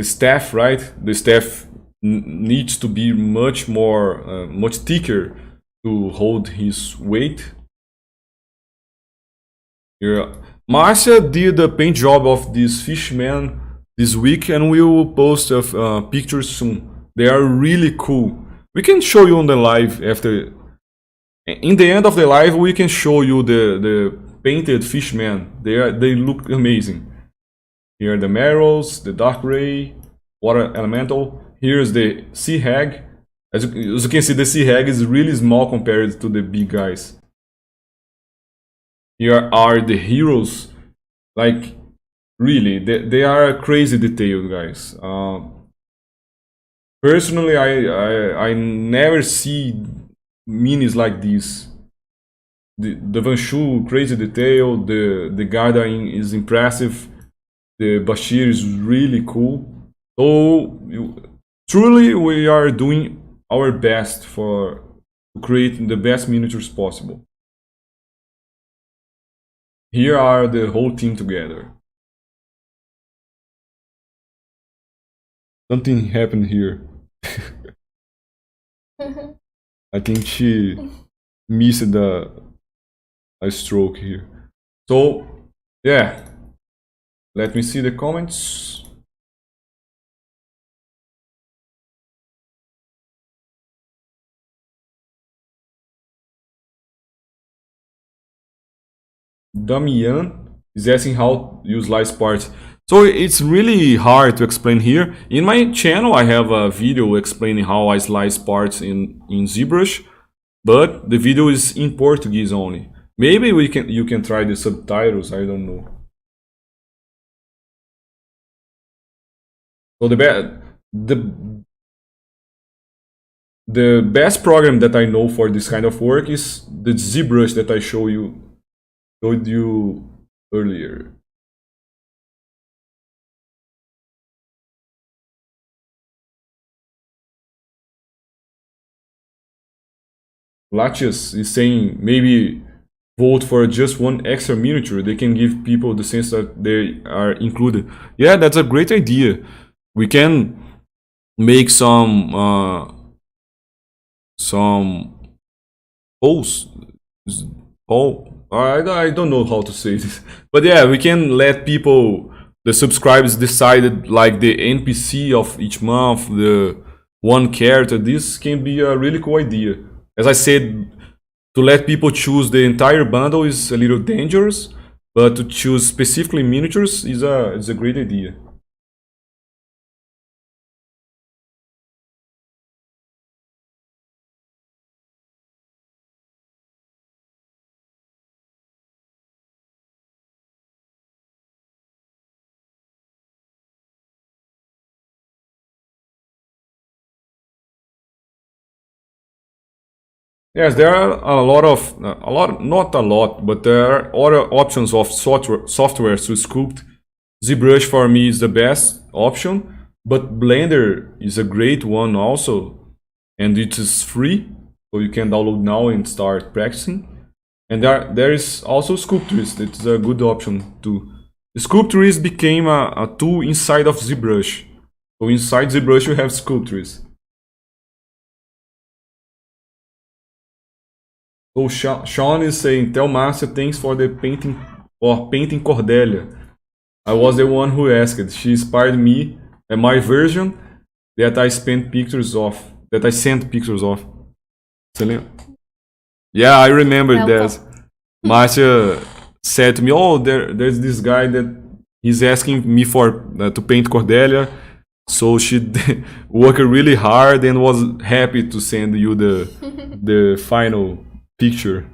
staff, right? The staff needs to be much more, much thicker to hold his weight. Here, Márcia did a paint job of this fishman this week, and we will post pictures soon. They are really cool. We can show you on the live after. In the end of the live, we can show you the painted fishmen. They look amazing. Here are the Marrows, the Dark Ray, Water Elemental. Here's the Sea Hag. As you can see, the Sea Hag is really small compared to the big guys. Here are the heroes. Like, really, they are crazy detailed, guys. Personally, I never see minis like this. The Vanshu, crazy detail. The Gardain is impressive. The Bashir is really cool. So truly, we are doing our best to create the best miniatures possible. Here are the whole team together. Something happened here. I think she missed a stroke here. So yeah, let me see the comments. Damian is asking how you slice parts. So it's really hard to explain here. In my channel, I have a video explaining how I slice parts in ZBrush, but the video is in Portuguese only. Maybe you can try the subtitles. I don't know. So the best program that I know for this kind of work is the ZBrush that I showed you earlier. Latias is saying maybe vote for just one extra miniature. They can give people the sense that they are included. Yeah, that's a great idea. We can make some polls. I don't know how to say this, but yeah, we can let people, the subscribers, decided like the NPC of each month, the one character. This can be a really cool idea. As I said, to let people choose the entire bundle is a little dangerous, but to choose specifically miniatures is a great idea. Yes, there are not a lot, but there are other options of software to sculpt. ZBrush for me is the best option, but Blender is a great one also, and it is free, so you can download now and start practicing. And there is also Sculptris, it's a good option too. Sculptris became a tool inside of ZBrush. So inside ZBrush you have Sculptris. So Sean is saying, tell Márcia thanks for the painting or painting Cordelia. I was the one who asked. She inspired me and my version that I sent pictures of. Yeah, I remember that. Márcia said to me, "Oh, there's this guy that he's asking me for to paint Cordelia." So she worked really hard and was happy to send you the final picture.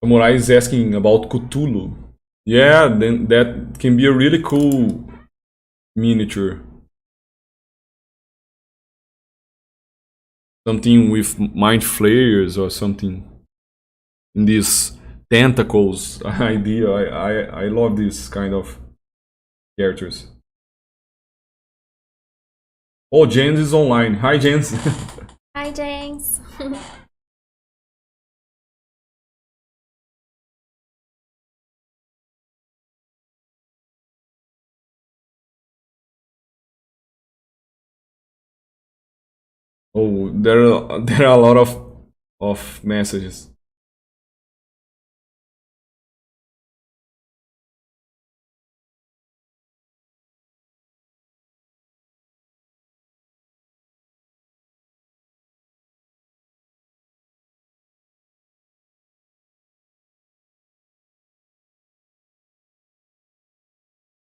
Samurai is asking about Cthulhu. Yeah, then that can be a really cool miniature. Something with mind flayers or something in these tentacles idea. I love this kind of characters. Oh, James is online. Hi, James. Hi, James. Oh, there are a lot of messages.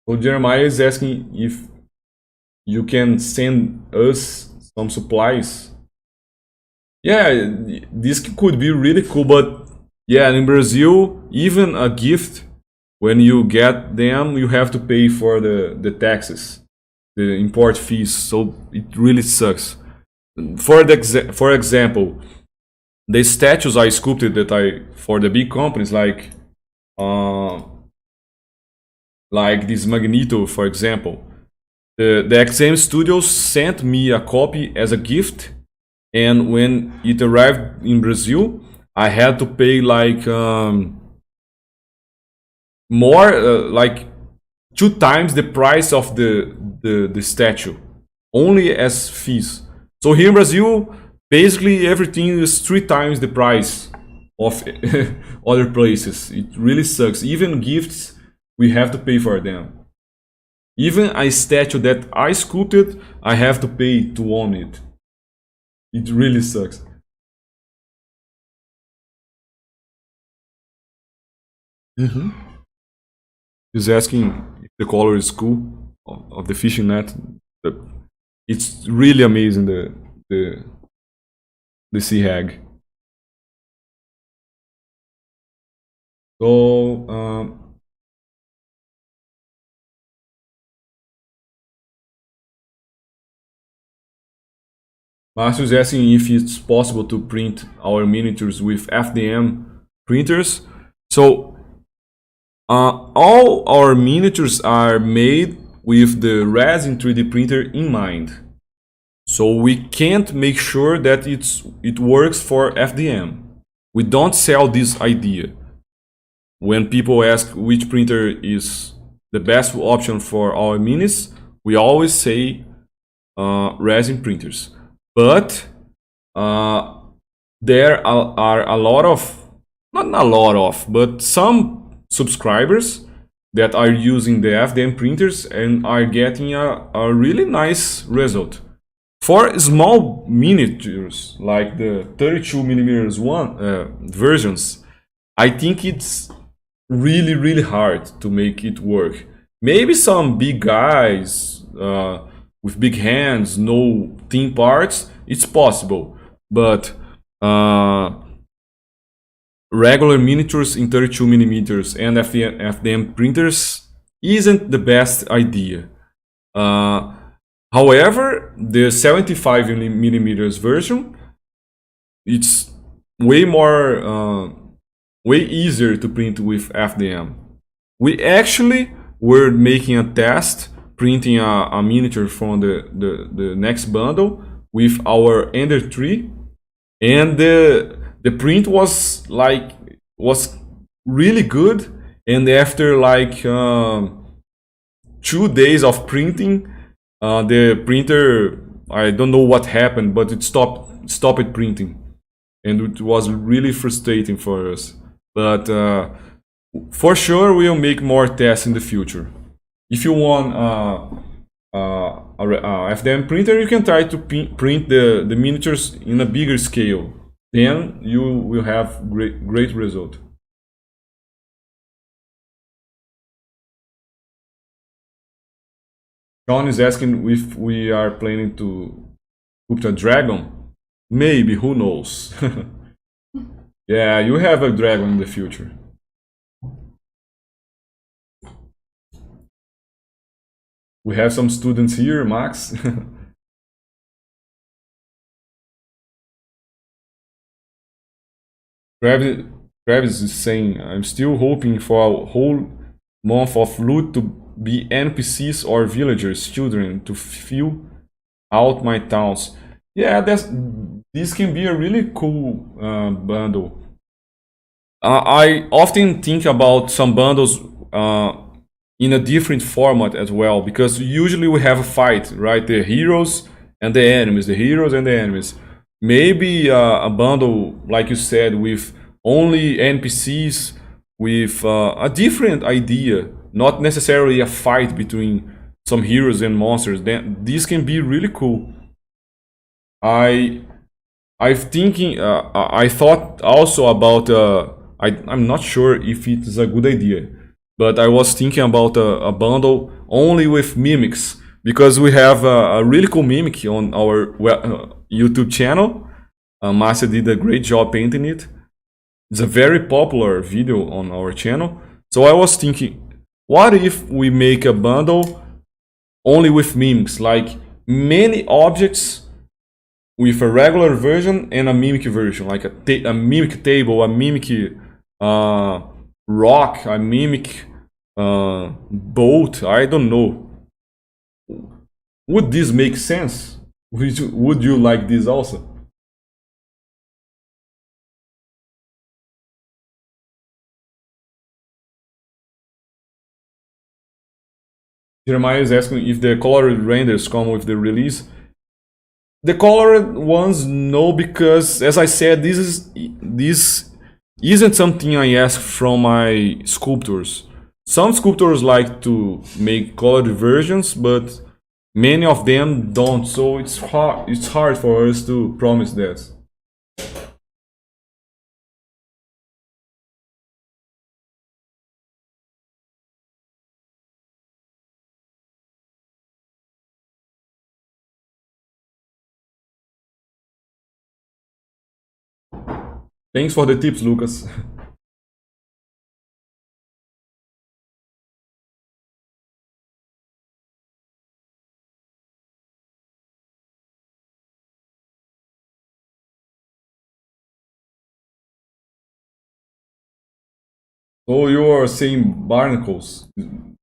Oh, Jeremiah is asking if you can send us some supplies. Yeah, this could be really cool, but yeah, in Brazil, even a gift, when you get them, you have to pay for the taxes, the import fees. So it really sucks. For example, the statues I sculpted for the big companies uh, like this Magneto, for example. The XM Studios sent me a copy as a gift, and when it arrived in Brazil, I had to pay like more, like 2 times the price of the statue, only as fees. So here in Brazil, basically everything is 3 times the price of other places. It really sucks. Even gifts, we have to pay for them. Even a statue that I sculpted, I have to pay to own it. It really sucks. He's asking if the color is cool of the fishing net. It's really amazing, the the Sea Hag. So Márcia is asking if it's possible to print our miniatures with FDM printers. So all our miniatures are made with the resin 3D printer in mind. So we can't make sure that it works for FDM. We don't sell this idea. When people ask which printer is the best option for our minis, we always say resin printers. But there are a lot of, not a lot of, but some subscribers that are using the FDM printers and are getting a really nice result. For small miniatures, like the 32 millimeters versions, I think it's really hard to make it work. Maybe some big guys with big hands, no thin parts, it's possible. But regular miniatures in 32 millimeters and FDM printers isn't the best idea. However, the 75 millimeters version, it's way more, way easier to print with FDM. We actually were making a test printing a miniature from the next bundle with our Ender 3, and the print was really good. And after 2 days of printing, the printer, I don't know what happened, but it stopped printing, and it was really frustrating for us. But for sure, we'll make more tests in the future. If you want a FDM printer, you can try to print the miniatures in a bigger scale. Then you will have great result. Sean is asking if we are planning to sculpt a dragon. Maybe, who knows? Yeah, you have a dragon in the future. We have some students here, Max. Travis is saying, I'm still hoping for a whole month of loot to be NPCs or villagers, children, to fill out my towns. Yeah, this can be a really cool bundle. I often think about some bundles in a different format as well, because usually we have a fight, right? The heroes and the enemies, the heroes and the enemies. Maybe a bundle, like you said, with only NPCs, with a different idea, not necessarily a fight between some heroes and monsters. Then this can be really cool. I thought also about I'm not sure if it is a good idea, but I was thinking about a bundle only with mimics, because we have a really cool mimic on our YouTube channel. Márcia did a great job painting it. It's a very popular video on our channel. So I was thinking, what if we make a bundle only with mimics, like many objects with a regular version and a mimic version, like a mimic table, a mimic rock, a mimic boat. I don't know. Would this make sense? Would you like this also? Jeremiah is asking if the colored renders come with the release. The colored ones, no, because as I said, this isn't something I ask from my sculptors. Some sculptors like to make colored versions, but many of them don't. So it's hard for us to promise that. Thanks for the tips, Lucas. Oh, you are saying barnacles.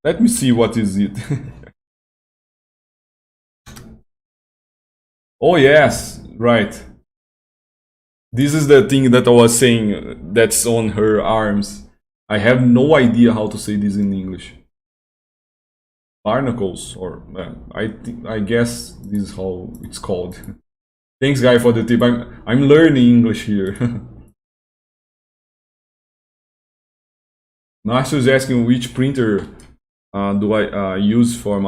Let me see what is it. Oh yes, right. This is the thing that I was saying that's on her arms. I have no idea how to say this in English. Barnacles, or I guess this is how it's called. Thanks, guy, for the tip. I'm learning English here. Márcia is asking which printer do I use for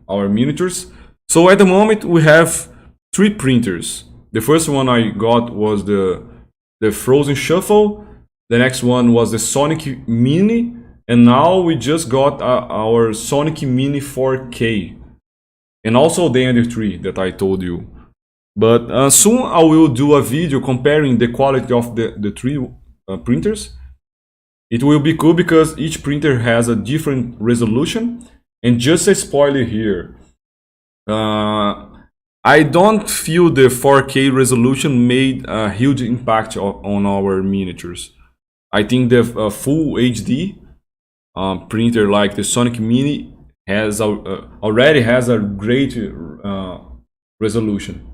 our miniatures. So at the moment we have 3 printers. The first one I got was the Frozen Shuffle. The next one was the Sonic Mini, and now we just got our Sonic Mini 4K, and also the Ender 3 that I told you. But soon I will do a video comparing the quality of the 3 printers. It will be cool because each printer has a different resolution. And just a spoiler here, I don't feel the 4K resolution made a huge impact on our miniatures. I think the full HD printer like the Sonic Mini already has a great resolution.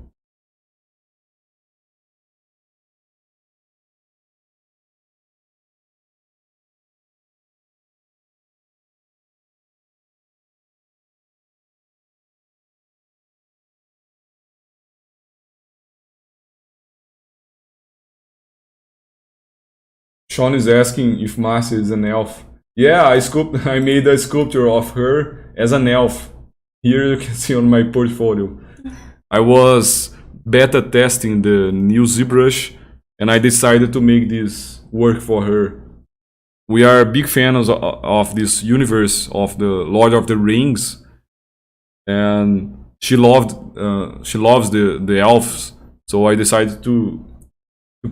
Sean is asking if Márcia is an elf. Yeah, I made a sculpture of her as an elf. Here you can see on my portfolio. I was beta testing the new ZBrush, and I decided to make this work for her. We are big fans of this universe of the Lord of the Rings, and she loves the elves. So I decided to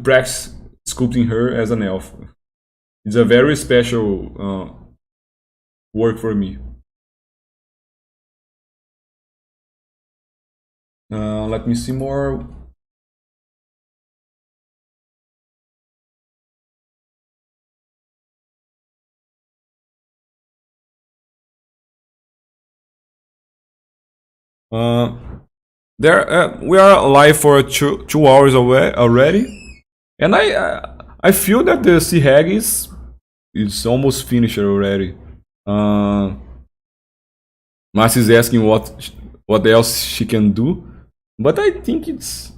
practice sculpting her as an elf. It's a very special work for me. Let me see more. We are live for 2 hours away already, and I feel that the Sea Hag is almost finished already. Márcia is asking what else she can do, but I think it's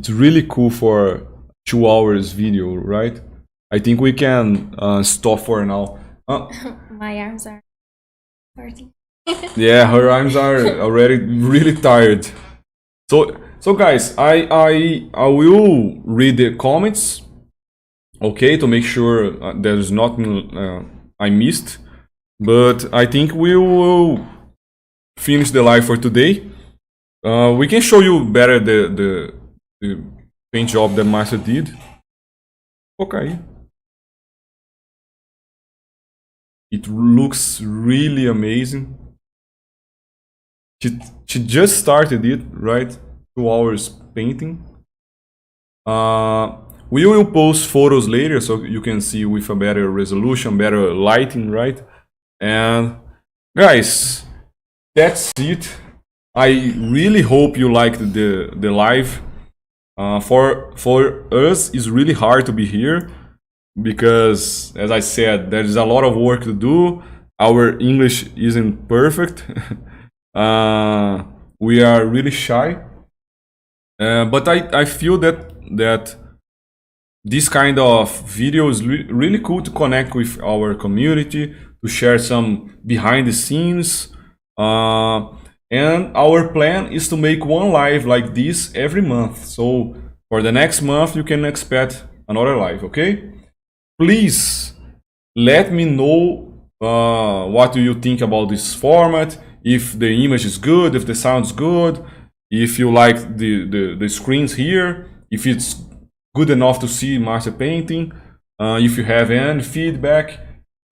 really cool for 2 hours video, right? I think we can stop for now. My arms are hurting. Yeah, her arms are already really tired. So guys, I will read the comments, okay, to make sure there's nothing I missed. But I think we will finish the live for today. We can show you better the paint job that Márcia did. Okay. It looks really amazing. She just started it, right? 2 hours painting. We will post photos later so you can see with a better resolution, better lighting, right? And guys, that's it. I really hope you liked the live. For us, it's really hard to be here because, as I said, there is a lot of work to do. Our English isn't perfect. We are really shy, But I feel that this kind of video is really cool to connect with our community, to share some behind the scenes. And our plan is to make one live like this every month. So for the next month, you can expect another live, okay? Please let me know what do you think about this format, if the image is good, if the sound's good, if you like the screens here, if it's good enough to see Márcia painting, if you have any feedback.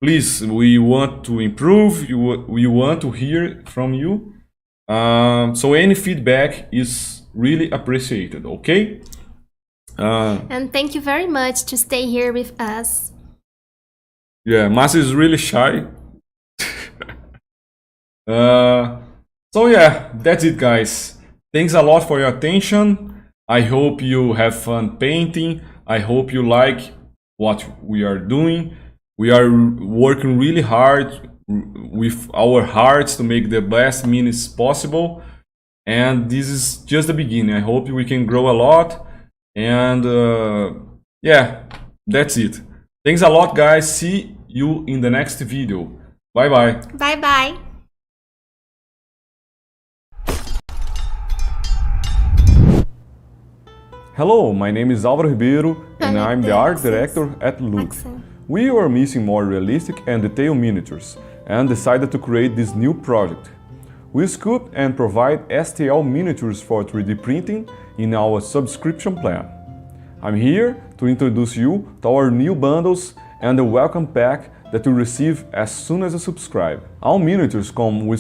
Please, we want to improve, we want to hear from you. So any feedback is really appreciated, okay? And thank you very much to stay here with us. Yeah, Márcia is really shy. So yeah, that's it, guys. Thanks a lot for your attention. I hope you have fun painting. I hope you like what we are doing. We are working really hard with our hearts to make the best minis possible. And this is just the beginning. I hope we can grow a lot. And yeah, that's it. Thanks a lot, guys. See you in the next video. Bye bye. Bye bye. Hello, my name is Alvaro Ribeiro and I'm the art director at Look. We were missing more realistic and detailed miniatures and decided to create this new project. We sculpt and provide STL miniatures for 3D printing in our subscription plan. I'm here to introduce you to our new bundles and the welcome pack that you receive as soon as you subscribe. All miniatures come with